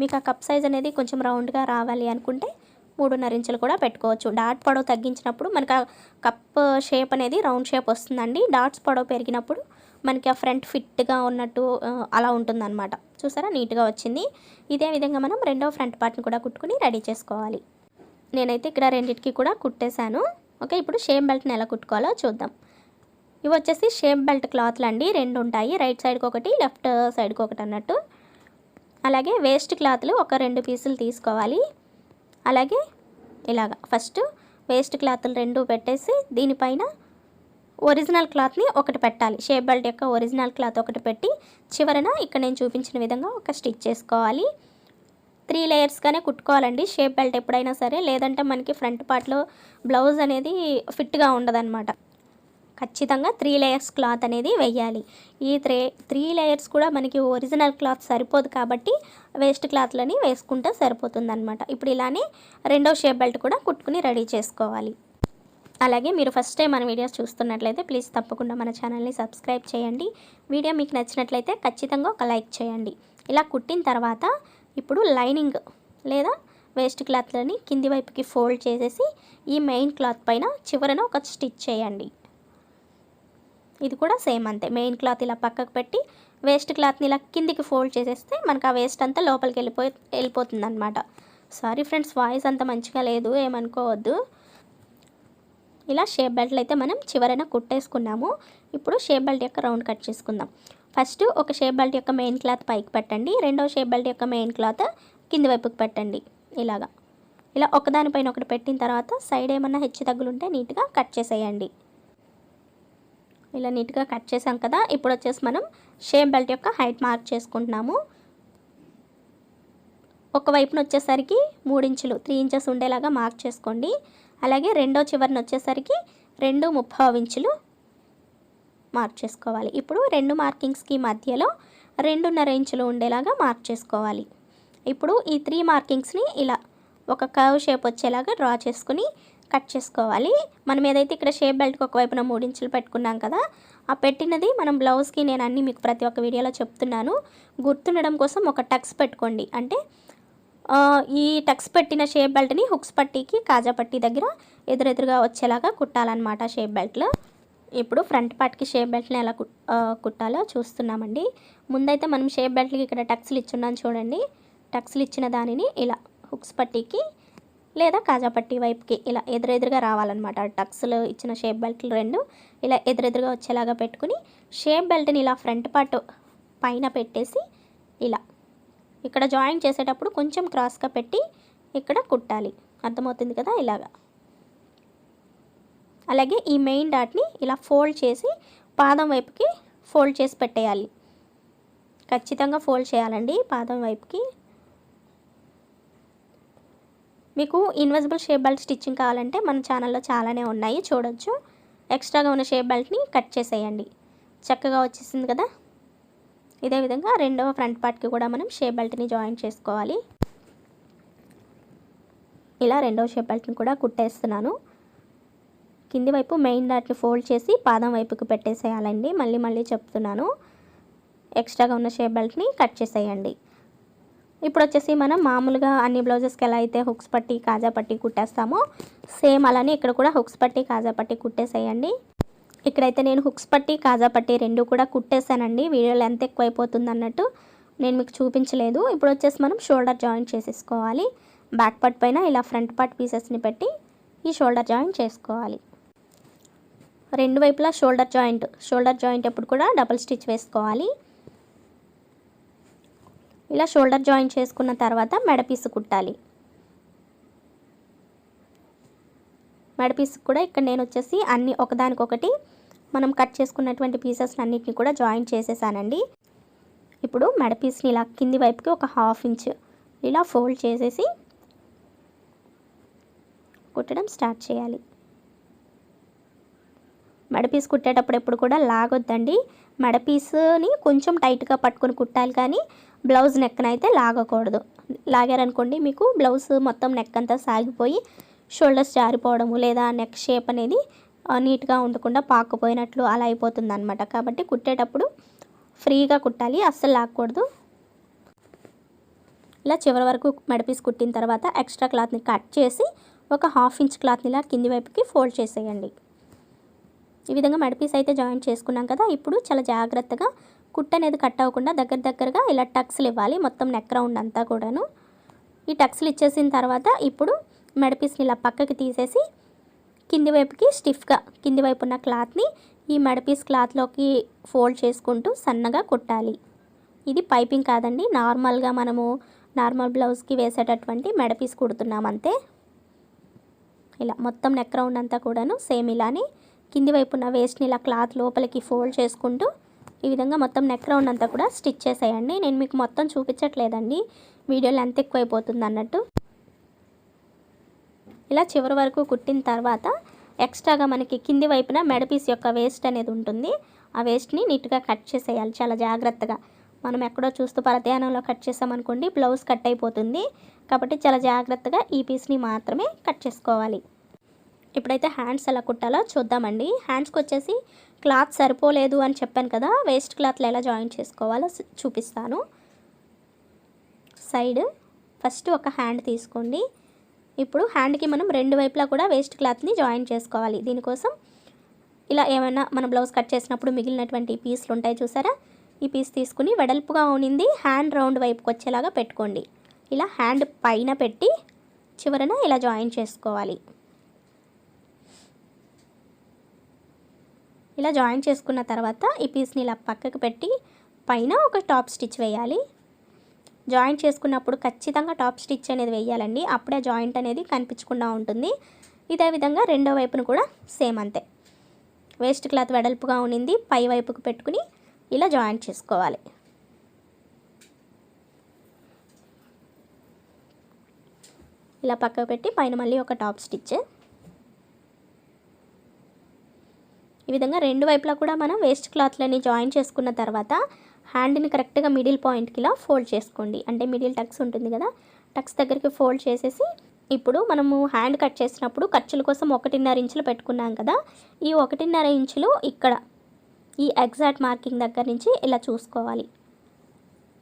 మీకు ఆ కప్ సైజ్ అనేది కొంచెం రౌండ్గా రావాలి అనుకుంటే 3.5 ఇంచులు కూడా పెట్టుకోవచ్చు. డాట్ పొడవు తగ్గించినప్పుడు మనకు ఆ కప్ షేప్ అనేది రౌండ్ షేప్ వస్తుందండి. డాట్స్ పొడవు పెరిగినప్పుడు మనకి ఆ ఫ్రంట్ ఫిట్గా ఉన్నట్టు అలా ఉంటుందన్నమాట. చూసారా, నీట్గా వచ్చింది. ఇదే విధంగా మనం రెండవ ఫ్రంట్ పార్ట్ని కూడా కుట్టుకుని రెడీ చేసుకోవాలి. నేనైతే ఇక్కడ రెండింటికి కూడా కుట్టేశాను. ఓకే, ఇప్పుడు షేప్ బెల్ట్ని ఎలా కుట్టుకోవాలో చూద్దాం. ఇవి వచ్చేసి షేప్ బెల్ట్ క్లాత్లు అండి, 2 ఉంటాయి, రైట్ సైడ్కి ఒకటి లెఫ్ట్ సైడ్కి ఒకటి అన్నట్టు. అలాగే వేస్ట్ క్లాత్లు ఒక 2 పీసులు తీసుకోవాలి. అలాగే ఇలాగా ఫస్ట్ వేస్ట్ క్లాత్లు 2 పెట్టేసి దీనిపైన ఒరిజినల్ క్లాత్ని ఒకటి పెట్టాలి. షేప్ బెల్ట్ యొక్క ఒరిజినల్ క్లాత్ ఒకటి పెట్టి చివరన ఇక్కడ నేను చూపించిన విధంగా ఒక స్టిచ్ చేసుకోవాలి. 3 లేయర్స్గానే కుట్టుకోవాలండి షేప్ బెల్ట్ ఎప్పుడైనా సరే, లేదంటే మనకి ఫ్రంట్ పార్ట్లో బ్లౌజ్ అనేది ఫిట్గా ఉండదన్నమాట. ఖచ్చితంగా 3 లేయర్స్ క్లాత్ అనేది వేయాలి. ఈ 3 లేయర్స్ కూడా మనకి ఒరిజినల్ క్లాత్ సరిపోదు కాబట్టి వేస్ట్ క్లాత్లని వేసుకుంటే సరిపోతుందన్నమాట. ఇప్పుడు ఇలానే రెండో షేప్ బెల్ట్ కూడా కుట్టుకుని రెడీ చేసుకోవాలి. అలాగే మీరు ఫస్ట్ టైం మన వీడియోస్ చూస్తున్నట్లయితే ప్లీజ్ తప్పకుండా మన ఛానల్ని సబ్స్క్రైబ్ చేయండి. వీడియో మీకు నచ్చినట్లయితే ఖచ్చితంగా ఒక లైక్ చేయండి. ఇలా కుట్టిన తర్వాత ఇప్పుడు లైనింగ్ లేదా వేస్ట్ క్లాత్లని కింది వైపుకి ఫోల్డ్ చేసేసి ఈ మెయిన్ క్లాత్ పైన చివరన ఒక స్టిచ్ చేయండి. ఇది కూడా సేమ్ అంతే. మెయిన్ క్లాత్ ఇలా పక్కకు పెట్టి వేస్ట్ క్లాత్ని ఇలా కిందికి ఫోల్డ్ చేసేస్తే మనకు ఆ వేస్ట్ అంతా లోపలికి వెళ్ళిపోతుంది అనమాట. సారీ ఫ్రెండ్స్, వాయిస్ అంత మంచిగా లేదు, ఏమనుకోవద్దు. ఇలా షేప్ బెల్ట్లు అయితే మనం చివరైనా కుట్టేసుకున్నాము. ఇప్పుడు షేప్ బెల్ట్ యొక్క రౌండ్ కట్ చేసుకుందాం. ఫస్ట్ ఒక షేప్ బెల్ట్ యొక్క మెయిన్ క్లాత్ పైకి పెట్టండి, రెండవ షేప్ బెల్ట్ యొక్క మెయిన్ క్లాత్ కింది వైపుకి పెట్టండి. ఇలా ఒకదానిపైన ఒకటి పెట్టిన తర్వాత సైడ్ ఏమన్నా హెచ్చు తగ్గులుంటే నీట్గా కట్ చేసేయండి. ఇలా నీట్గా కట్ చేసాం కదా. ఇప్పుడు వచ్చేసి మనం షేప్ బెల్ట్ యొక్క హైట్ మార్క్ చేసుకుంటున్నాము. ఒకవైపున వచ్చేసరికి 3 ఇంచులు 3 ఇంచెస్ ఉండేలాగా మార్క్ చేసుకోండి. అలాగే రెండో చివరిని వచ్చేసరికి 2.35 ఇంచులు మార్క్ చేసుకోవాలి. ఇప్పుడు 2 మార్కింగ్స్కి మధ్యలో 2.5 ఇంచులు ఉండేలాగా మార్క్ చేసుకోవాలి. ఇప్పుడు ఈ 3 మార్కింగ్స్ని ఇలా ఒక కర్వ్ షేప్ వచ్చేలాగా డ్రా చేసుకుని కట్ చేసుకోవాలి. మనం ఏదైతే ఇక్కడ షేప్ బెల్ట్కి ఒకవైపున 3 ఇంచులు పెట్టుకున్నాం కదా, ఆ పెట్టినది మనం బ్లౌజ్కి నేను అన్నీ మీకు ప్రతి ఒక్క వీడియోలో చెప్తున్నాను. గుర్తుండడం కోసం ఒక టక్స్ పెట్టుకోండి. అంటే ఈ టక్స్ పెట్టిన షేప్ బెల్ట్ని హుక్స్ పట్టీకి కాజా పట్టీ దగ్గర ఎదురెదురుగా వచ్చేలాగా కుట్టాలన్నమాట షేప్ బెల్ట్లో. ఇప్పుడు ఫ్రంట్ పార్ట్కి షేప్ బెల్ట్ని ఎలా కుట్టాలో చూస్తున్నామండి. ముందైతే మనం షేప్ బెల్ట్కి ఇక్కడ టక్స్లు ఇచ్చున్నాను చూడండి. టక్స్లు ఇచ్చిన దానిని ఇలా హుక్స్ పట్టీకి లేదా కాజా పట్టీ వైపుకి ఇలా ఎదురెదురుగా రావాలన్నమాట. టక్స్లు ఇచ్చిన షేప్ బెల్ట్లు రెండు ఇలా ఎదురెదురుగా వచ్చేలాగా పెట్టుకుని షేప్ బెల్ట్ని ఇలా ఫ్రంట్ పార్ట్ పైన పెట్టేసి ఇలా ఇక్కడ జాయిన్ చేసేటప్పుడు కొంచెం క్రాస్గా పెట్టి ఇక్కడ కుట్టాలి. అర్థమవుతుంది కదా ఇలాగా. అలాగే ఈ మెయిన్ డాట్ని ఇలా ఫోల్డ్ చేసి పాదం వైపుకి ఫోల్డ్ చేసి పెట్టేయాలి. ఖచ్చితంగా ఫోల్డ్ చేయాలండి పాదం వైపుకి. మీకు ఇన్విజిబుల్ షేప్ బెల్ట్ స్టిచ్చింగ్ కావాలంటే మన ఛానల్లో చాలానే ఉన్నాయి, చూడొచ్చు. ఎక్స్ట్రాగా ఉన్న షేప్ బెల్ట్ని కట్ చేసేయండి. చక్కగా వచ్చేసింది కదా. ఇదే విధంగా రెండవ ఫ్రంట్ పార్ట్కి కూడా మనం షేప్ బెల్ట్ని జాయిన్ చేసుకోవాలి. ఇలా రెండవ షేప్ బెల్ట్ని కూడా కుట్టేస్తున్నాను. కింది వైపు మెయిన్ డాట్ని ఫోల్డ్ చేసి పాదం వైపుకి పెట్టేసేయాలండి. మళ్ళీ చెప్తున్నాను. ఎక్స్ట్రాగా ఉన్న షేప్ బెల్ట్ని కట్ చేసేయండి. ఇప్పుడు వచ్చేసి మనం మామూలుగా అన్ని బ్లౌజెస్కి ఎలా అయితే హుక్స్ పట్టి కాజా పట్టి కుట్టేస్తామో సేమ్ అలానే ఇక్కడ కూడా హుక్స్ పట్టి కాజా పట్టి కుట్టేసేయండి. ఇక్కడైతే నేను హుక్స్ పట్టి కాజా పట్టి రెండు కూడా కుట్టేసానండి. వీడియోలో ఎంత ఎక్కువ అయిపోతుంది అన్నట్టు నేను మీకు చూపించలేదు. ఇప్పుడు వచ్చేసి మనం షోల్డర్ జాయింట్ చేసేసుకోవాలి. బ్యాక్ పార్ట్ పైన ఇలా ఫ్రంట్ పార్ట్ పీసెస్ని పెట్టి ఈ షోల్డర్ జాయింట్ చేసుకోవాలి. రెండు వైపులా షోల్డర్ జాయింట్ ఎప్పుడు కూడా డబుల్ స్టిచ్ వేసుకోవాలి. ఇలా షోల్డర్ జాయింట్ చేసుకున్న తర్వాత మెడపీసు కుట్టాలి. మెడపీసు కూడా ఇక్కడ నేను వచ్చేసి అన్ని ఒకదానికొకటి మనం కట్ చేసుకున్నటువంటి పీసెస్ అన్నిటిని కూడా జాయింట్ చేసేసానండి. ఇప్పుడు మెడపీస్ని ఇలా కింది వైపుకి ఒక 1/2 ఇంచ్ ఇలా ఫోల్డ్ చేసేసి కుట్టడం స్టార్ట్ చేయాలి. మెడపీస్ కుట్టేటప్పుడు ఎప్పుడు కూడా లాగొద్దండి. మెడపీస్ని కొంచెం టైట్గా పట్టుకొని కుట్టాలి, కానీ బ్లౌజ్ నెక్కనైతే లాగకూడదు. లాగారనుకోండి మీకు బ్లౌజ్ మొత్తం నెక్ అంతా సాగిపోయి షోల్డర్స్ జారిపోవడము లేదా నెక్ షేప్ అనేది నీట్గా ఉండకుండా పాకుపోయినట్లు అలా అయిపోతుంది అనమాట. కాబట్టి కుట్టేటప్పుడు ఫ్రీగా కుట్టాలి, అస్సలు లాగకూడదు. ఇలా చివరి వరకు మెడపీస్ కుట్టిన తర్వాత ఎక్స్ట్రా క్లాత్ని కట్ చేసి ఒక 1/2 ఇంచ్ క్లాత్ని ఇలా కింది వైపుకి ఫోల్డ్ చేసేయండి. ఈ విధంగా మెడపీస్ అయితే జాయింట్ చేసుకున్నాం కదా. ఇప్పుడు చాలా జాగ్రత్తగా కుట్ట అనేది కట్ అవ్వకుండా దగ్గరగా ఇలా టక్స్లు ఇవ్వాలి మొత్తం నెక్ రౌండ్ అంతా కూడాను. ఈ టక్స్లు ఇచ్చేసిన తర్వాత ఇప్పుడు మెడపీస్ని ఇలా పక్కకి తీసేసి కింది వైపుకి స్టిఫ్గా కింది వైపు ఉన్న క్లాత్ని ఈ మెడపీస్ క్లాత్లోకి ఫోల్డ్ చేసుకుంటూ సన్నగా కుట్టాలి. ఇది పైపింగ్ కాదండి, నార్మల్గా మనము నార్మల్ బ్లౌజ్కి వేసేటటువంటి మెడపీస్ కుడుతున్నాం అంతే. ఇలా మొత్తం నెక్ రౌండ్ అంతా కూడాను సేమ్ ఇలానే కింది వైపు ఉన్న వేస్ట్ని ఇలా క్లాత్ లోపలికి ఫోల్డ్ చేసుకుంటూ ఈ విధంగా మొత్తం నెక్ రౌండ్ అంతా కూడా స్టిచ్ చేసేయండి. నేను మీకు మొత్తం చూపించట్లేదండి, వీడియోలో ఎంత ఎక్కువైపోతుంది అన్నట్టు. ఇలా చివరి వరకు కుట్టిన తర్వాత ఎక్స్ట్రాగా మనకి కింది వైపున మెడపీస్ యొక్క వేస్ట్ అనేది ఉంటుంది. ఆ వేస్ట్ని నీట్గా కట్ చేసేయాలి చాలా జాగ్రత్తగా. మనం ఎక్కడో చూస్తూ పరధ్యానంలో కట్ చేసామనుకోండి బ్లౌజ్ కట్ అయిపోతుంది. కాబట్టి చాలా జాగ్రత్తగా ఈ పీస్ని మాత్రమే కట్ చేసుకోవాలి. ఇప్పుడైతే హ్యాండ్స్ ఎలా కుట్టాలో చూద్దామండి. హ్యాండ్స్కి వచ్చేసి క్లాత్ సరిపోలేదు అని చెప్పాను కదా, వేస్ట్ క్లాత్లో ఎలా జాయిన్ చేసుకోవాలో చూపిస్తాను. సైడ్ ఫస్ట్ ఒక హ్యాండ్ తీసుకోండి. ఇప్పుడు హ్యాండ్కి మనం రెండు వైపులా కూడా వేస్ట్ క్లాత్ని జాయిన్ చేసుకోవాలి. దీనికోసం ఇలా ఏమైనా మన బ్లౌజ్ కట్ చేసినప్పుడు మిగిలినటువంటి పీస్లు ఉంటాయి చూసారా, ఈ పీస్ తీసుకుని వెడల్పుగా ఉనింది హ్యాండ్ రౌండ్ వైపుకి వచ్చేలాగా పెట్టుకోండి. ఇలా హ్యాండ్ పైన పెట్టి చివరన ఇలా జాయిన్ చేసుకోవాలి. ఇలా జాయిన్ చేసుకున్న తర్వాత ఈ పీస్ని ఇలా పక్కకు పెట్టి పైన ఒక టాప్ స్టిచ్ వేయాలి. జాయిన్ చేసుకున్నప్పుడు ఖచ్చితంగా టాప్ స్టిచ్ అనేది వేయాలండి, అప్పుడే జాయింట్ అనేది కనిపించకుండా ఉంటుంది. ఇదే విధంగా రెండో వైపును కూడా సేమ్ అంతే. వేస్ట్ క్లాత్ వెడల్పుగా ఉనింది పై వైపుకు పెట్టుకుని ఇలా జాయింట్ చేసుకోవాలి. ఇలా పక్కకు పెట్టి పైన మళ్ళీ ఒక టాప్ స్టిచ్. ఈ విధంగా రెండు వైపులా కూడా మనం వేస్ట్ క్లాత్లని జాయిన్ చేసుకున్న తర్వాత హ్యాండ్ని కరెక్ట్గా మిడిల్ పాయింట్కి ఇలా ఫోల్డ్ చేసుకోండి. అంటే మిడిల్ టక్స్ ఉంటుంది కదా, టక్స్ దగ్గరికి ఫోల్డ్ చేసేసి ఇప్పుడు మనము హ్యాండ్ కట్ చేసినప్పుడు ఖర్చుల కోసం 1.5 ఇంచులు పెట్టుకున్నాం కదా, ఈ 1.5 ఇంచులు ఇక్కడ ఈ ఎగ్జాక్ట్ మార్కింగ్ దగ్గర నుంచి ఇలా చూసుకోవాలి.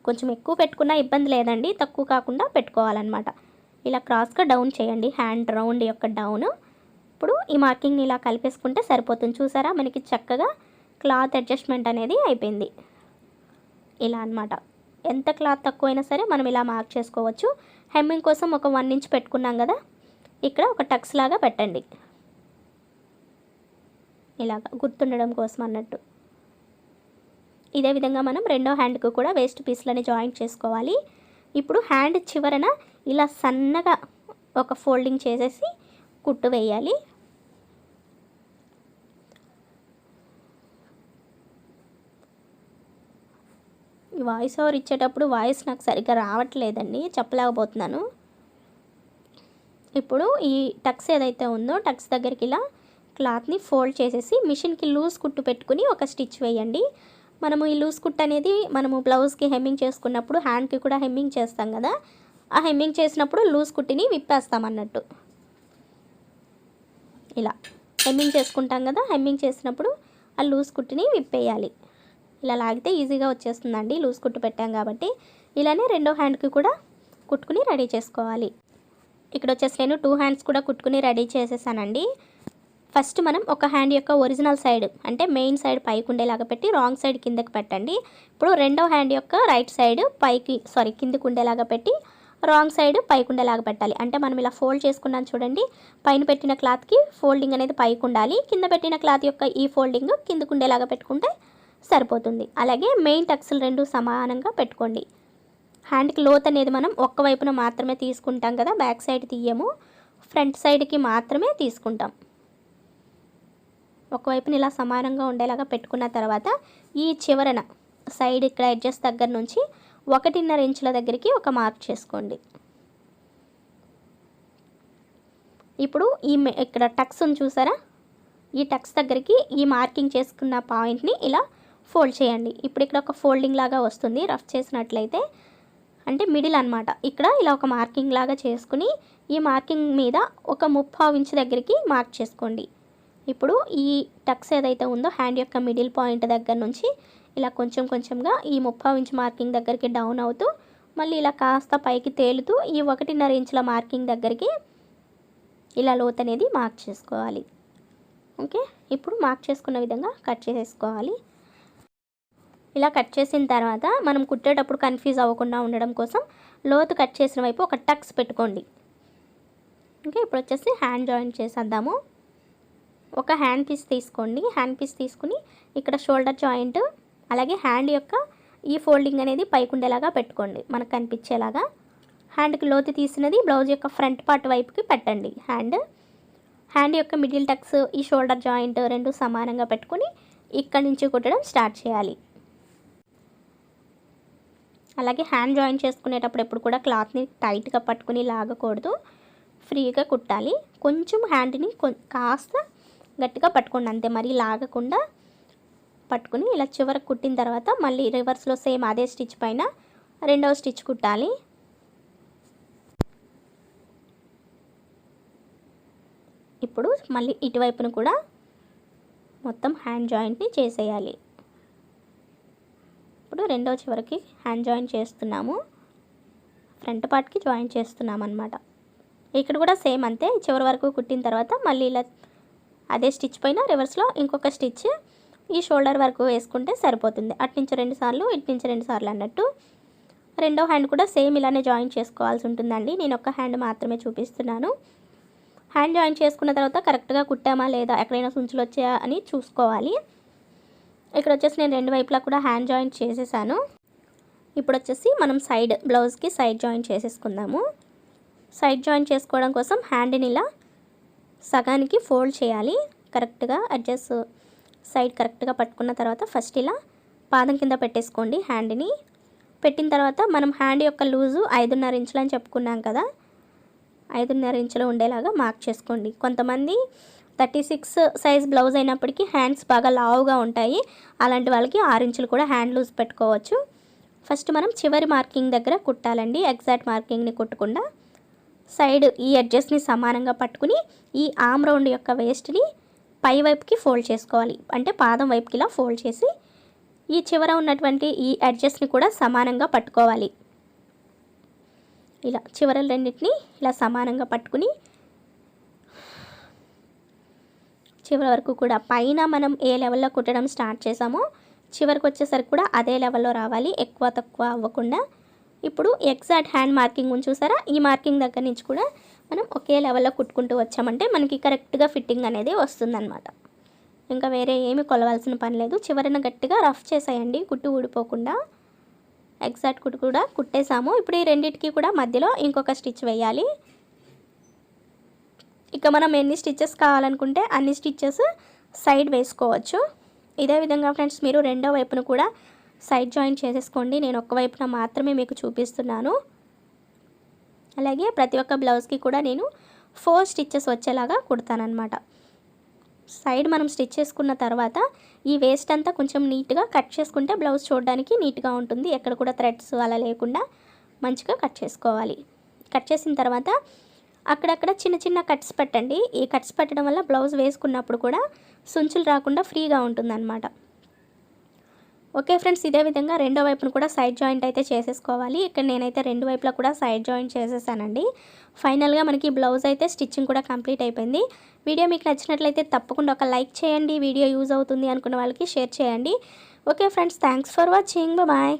కొంచెం ఎక్కువ పెట్టుకున్నా ఇబ్బంది లేదండి, తక్కువ కాకుండా పెట్టుకోవాలన్నమాట. ఇలా క్రాస్గా డౌన్ చేయండి హ్యాండ్ రౌండ్ యొక్క డౌన్. ఇప్పుడు ఈ మార్కింగ్ని ఇలా కలిపేసుకుంటే సరిపోతుంది. చూసారా, మనకి చక్కగా క్లాత్ అడ్జస్ట్మెంట్ అనేది అయిపోయింది. ఇలా అన్నమాట. ఎంత క్లాత్ తక్కువైనా సరే మనం ఇలా మార్క్ చేసుకోవచ్చు. హెమ్మింగ్ కోసం ఒక 1 ఇంచ్ పెట్టుకున్నాం కదా, ఇక్కడ ఒక టక్స్ లాగా పెట్టండి, ఇలాగ గుర్తుండడం కోసం అన్నట్టు. ఇదే విధంగా మనం రెండో హ్యాండ్కు కూడా వేస్ట్ పీస్లని జాయిన్ చేసుకోవాలి. ఇప్పుడు హ్యాండ్ చివరన ఇలా సన్నగా ఒక ఫోల్డింగ్ చేసేసి కుట్టు వేయాలి. వాయిస్ ఓవర్ ఇచ్చేటప్పుడు వాయిస్ నాకు సరిగ్గా రావట్లేదండి, చెప్పలేకపోతున్నాను. ఇప్పుడు ఈ టక్స్ ఏదైతే ఉందో టక్స్ దగ్గరికి ఇలా క్లాత్ని ఫోల్డ్ చేసేసి మిషన్కి లూజ్ కుట్టు పెట్టుకుని ఒక స్టిచ్ వేయండి. మనము ఈ లూజ్ కుట్టు అనేది మనము బ్లౌజ్కి హెమ్మింగ్ చేసుకున్నప్పుడు హ్యాండ్కి కూడా హెమ్మింగ్ చేస్తాం కదా, ఆ హెమ్మింగ్ చేసినప్పుడు లూజ్ కుట్టిని విప్పేస్తాం అన్నట్టు. ఇలా హెమ్మింగ్ చేసుకుంటాం కదా, హెమ్మింగ్ చేసినప్పుడు ఆ లూజ్ కుట్టిని విప్పేయాలి. ఇలా లాగితే ఈజీగా వచ్చేస్తుందండి, లూజ్ కుట్టు పెట్టాం కాబట్టి. ఇలానే రెండో హ్యాండ్కి కూడా కుట్టుకుని రెడీ చేసుకోవాలి. ఇక్కడ వచ్చేసి నేను 2 హ్యాండ్స్ కూడా కుట్టుకుని రెడీ చేసేసానండి. ఫస్ట్ మనం ఒక హ్యాండ్ యొక్క ఒరిజినల్ సైడ్ అంటే మెయిన్ సైడ్ పైకి ఉండేలాగా పెట్టి రాంగ్ సైడ్ కిందకి పెట్టండి. ఇప్పుడు రెండో హ్యాండ్ యొక్క రైట్ సైడ్ కిందకు ఉండేలాగా పెట్టి రాంగ్ సైడ్ పైకి ఉండేలాగా పెట్టాలి. అంటే మనం ఇలా ఫోల్డ్ చేసుకున్నాం చూడండి, పైన పెట్టిన క్లాత్కి ఫోల్డింగ్ అనేది పైకి ఉండాలి, కింద పెట్టిన క్లాత్ యొక్క ఈ ఫోల్డింగ్ కిందకు ఉండేలాగా పెట్టుకుంటే సరిపోతుంది. అలాగే మెయిన్ టక్స్లు రెండు సమానంగా పెట్టుకోండి. హ్యాండ్కి లోత్ అనేది మనం ఒక్క వైపున మాత్రమే తీసుకుంటాం కదా, బ్యాక్ సైడ్ తీయము, ఫ్రంట్ సైడ్కి మాత్రమే తీసుకుంటాం. ఒకవైపున ఇలా సమానంగా ఉండేలాగా పెట్టుకున్న తర్వాత ఈ చివరన సైడ్ ఇక్కడ ఎడ్జెస్ దగ్గర నుంచి 1.5 ఇంచుల దగ్గరికి ఒక మార్క్ చేసుకోండి. ఇప్పుడు ఇక్కడ టక్స్ ఉంది చూసారా, ఈ టక్స్ దగ్గరికి ఈ మార్కింగ్ చేసుకున్న పాయింట్ని ఇలా ఫోల్డ్ చేయండి. ఇప్పుడు ఇక్కడ ఒక ఫోల్డింగ్ లాగా వస్తుంది రఫ్ చేసినట్లయితే, అంటే మిడిల్ అనమాట. ఇక్కడ ఇలా ఒక మార్కింగ్ లాగా చేసుకుని ఈ మార్కింగ్ మీద ఒక 3/4 ఇంచు దగ్గరికి మార్క్ చేసుకోండి. ఇప్పుడు ఈ టక్స్ ఏదైతే ఉందో హ్యాండ్ యొక్క మిడిల్ పాయింట్ దగ్గర నుంచి ఇలా కొంచెం కొంచెంగా ఈ 3/4 ఇంచు మార్కింగ్ దగ్గరికి డౌన్ అవుతూ మళ్ళీ ఇలా కాస్త పైకి తేలుతూ ఈ 1.5 ఇంచుల మార్కింగ్ దగ్గరికి ఇలా లోత్ అనేది మార్క్ చేసుకోవాలి. ఓకే, ఇప్పుడు మార్క్ చేసుకున్న విధంగా కట్ చేసేసుకోవాలి. ఇలా కట్ చేసిన తర్వాత మనం కుట్టేటప్పుడు కన్ఫ్యూజ్ అవ్వకుండా ఉండడం కోసం లోతు కట్ చేసిన వైపు ఒక టక్స్ పెట్టుకోండి. ఓకే, ఇప్పుడు వచ్చేసి హ్యాండ్ జాయింట్ చేసేద్దాము. ఒక హ్యాండ్ పీస్ తీసుకోండి. హ్యాండ్ పీస్ తీసుకుని ఇక్కడ షోల్డర్ జాయింట్ అలాగే హ్యాండ్ యొక్క ఈ ఫోల్డింగ్ అనేది పైకి ఉండేలాగా పెట్టుకోండి, మనకు కనిపించేలాగా. హ్యాండ్కి లోతు తీసినది బ్లౌజ్ యొక్క ఫ్రంట్ పార్ట్ వైపుకి పెట్టండి హ్యాండ్. హ్యాండ్ యొక్క మిడిల్ టక్స్, ఈ షోల్డర్ జాయింట్ రెండు సమానంగా పెట్టుకొని ఇక్కడి నుంచి కుట్టడం స్టార్ట్ చేయాలి. అలాగే హ్యాండ్ జాయిన్ చేసుకునేటప్పుడు ఎప్పుడు కూడా క్లాత్ని టైట్గా పట్టుకుని లాగకూడదు, ఫ్రీగా కుట్టాలి. కొంచెం హ్యాండ్ని కాస్త గట్టిగా పట్టుకోండి అంతే, మరీ లాగకుండా పట్టుకుని ఇలా చివరకు కుట్టిన తర్వాత మళ్ళీ రివర్స్లో సేమ్ అదే స్టిచ్ పైన రెండవ స్టిచ్ కుట్టాలి. ఇప్పుడు మళ్ళీ ఇటువైపును కూడా మొత్తం హ్యాండ్ జాయింట్ని చేసేయాలి. ఇప్పుడు రెండవ చివరికి హ్యాండ్ జాయింట్ చేస్తున్నాము, ఫ్రంట్ పార్ట్కి జాయింట్ చేస్తున్నాం అన్నమాట. ఇక్కడ కూడా సేమ్ అంతే, చివరి వరకు కుట్టిన తర్వాత మళ్ళీ ఇలా అదే స్టిచ్ పైన రివర్స్లో ఇంకొక స్టిచ్ ఈ షోల్డర్ వరకు వేసుకుంటే సరిపోతుంది. అటు నుంచి 2 సార్లు, ఇటు నుంచి 2 సార్లు అన్నట్టు. రెండో హ్యాండ్ కూడా సేమ్ ఇలానే జాయిన్ చేసుకోవాల్సి ఉంటుందండి. నేను ఒక హ్యాండ్ మాత్రమే చూపిస్తున్నాను. హ్యాండ్ జాయిన్ చేసుకున్న తర్వాత కరెక్ట్గా కుట్టామా లేదా, ఎక్కడైనా సుంచులు వచ్చాయా అని చూసుకోవాలి. ఇక్కడ వచ్చేసి నేను 2 వైపులా కూడా హ్యాండ్ జాయిన్ చేసేసాను. ఇప్పుడు వచ్చేసి మనం సైడ్ బ్లౌజ్కి సైడ్ జాయిన్ చేసేసుకుందాము. సైడ్ జాయిన్ చేసుకోవడం కోసం హ్యాండ్ని ఇలా సగానికి ఫోల్డ్ చేయాలి. కరెక్ట్గా అడ్జస్ట్ సైడ్ కరెక్ట్గా పట్టుకున్న తర్వాత ఫస్ట్ ఇలా పాదం కింద పెట్టేసుకోండి. హ్యాండ్ని పెట్టిన తర్వాత మనం హ్యాండ్ యొక్క లూజు 5.5 ఇంచులు అని చెప్పుకున్నాం కదా, 5.5 ఇంచులు ఉండేలాగా మార్క్ చేసుకోండి. కొంతమంది 36 సైజ్ బ్లౌజ్ అయినప్పటికీ హ్యాండ్స్ బాగా లావుగా ఉంటాయి, అలాంటి వాళ్ళకి 6 ఇంచులు కూడా హ్యాండ్ లూజ్ పెట్టుకోవచ్చు. ఫస్ట్ మనం చివరి మార్కింగ్ దగ్గర కుట్టాలండి. ఎగ్జాక్ట్ మార్కింగ్ని కుట్టకుండా సైడ్ ఈ ఎడ్జెస్ని సమానంగా పట్టుకుని ఈ ఆమ్ రౌండ్ యొక్క వేస్ట్ని పై వైపుకి ఫోల్డ్ చేసుకోవాలి. అంటే పాదం వైపుకి ఇలా ఫోల్డ్ చేసి ఈ చివర ఉన్నటువంటి ఈ ఎడ్జెస్ని కూడా సమానంగా పట్టుకోవాలి. ఇలా చివరలు రెండింటిని ఇలా సమానంగా పట్టుకుని చివరి వరకు కూడా పైన మనం ఏ లెవెల్లో కుట్టడం స్టార్ట్ చేసామో చివరికి వచ్చేసరికి కూడా అదే లెవెల్లో రావాలి, ఎక్కువ తక్కువ అవ్వకుండా. ఇప్పుడు ఎగ్జాక్ట్ హ్యాండ్ మార్కింగ్ చూసారా, ఈ మార్కింగ్ దగ్గర నుంచి కూడా మనం ఒకే లెవెల్లో కుట్టుకుంటూ వచ్చామంటే మనకి కరెక్ట్గా ఫిట్టింగ్ అనేది వస్తుందన్నమాట. ఇంకా వేరే ఏమి కొలవాల్సిన పని లేదు. చివరిన గట్టిగా రఫ్ చేసేయండి, కుట్టు ఊడిపోకుండా. ఎగ్జాక్ట్ కుట్టు కూడా కుట్టేసాము. ఇప్పుడు ఈ రెండింటికి కూడా మధ్యలో ఇంకొక స్టిచ్ వేయాలి. ఇక మనం ఎన్ని స్టిచ్చెస్ కావాలనుకుంటే అన్ని స్టిచ్చెస్ సైడ్ వేసుకోవచ్చు. ఇదే విధంగా ఫ్రెండ్స్ మీరు రెండో వైపును కూడా సైడ్ జాయిన్ చేసేసుకోండి. నేను ఒక వైపున మాత్రమే మీకు చూపిస్తున్నాను. అలాగే ప్రతి ఒక్క బ్లౌజ్కి కూడా నేను 4 స్టిచ్చెస్ వచ్చేలాగా కుడతానన్నమాట. సైడ్ మనం స్టిచ్ చేసుకున్న తర్వాత ఈ వేస్ట్ అంతా కొంచెం నీట్గా కట్ చేసుకుంటే బ్లౌజ్ చూడడానికి నీట్గా ఉంటుంది. ఎక్కడ కూడా థ్రెడ్స్ అలా లేకుండా మంచిగా కట్ చేసుకోవాలి. కట్ చేసిన తర్వాత అక్కడక్కడ చిన్న చిన్న కట్స్ పెట్టండి. ఈ కట్స్ పెట్టడం వల్ల బ్లౌజ్ వేసుకున్నప్పుడు కూడా సుంచులు రాకుండా ఫ్రీగా ఉంటుందన్నమాట. ఓకే ఫ్రెండ్స్, ఇదే విధంగా రెండో వైపును కూడా సైడ్ జాయింట్ అయితే చేసేసుకోవాలి. ఇక్కడ నేనైతే 2 వైపులా కూడా సైడ్ జాయింట్ చేసేసానండి. ఫైనల్గా మనకి బ్లౌజ్ అయితే స్టిచ్చింగ్ కూడా కంప్లీట్ అయిపోయింది. వీడియో మీకు నచ్చినట్లయితే తప్పకుండా ఒక లైక్ చేయండి. వీడియో యూజ్ అవుతుంది అనుకున్న వాళ్ళకి షేర్ చేయండి. Okay friends, thanks for watching. Bye.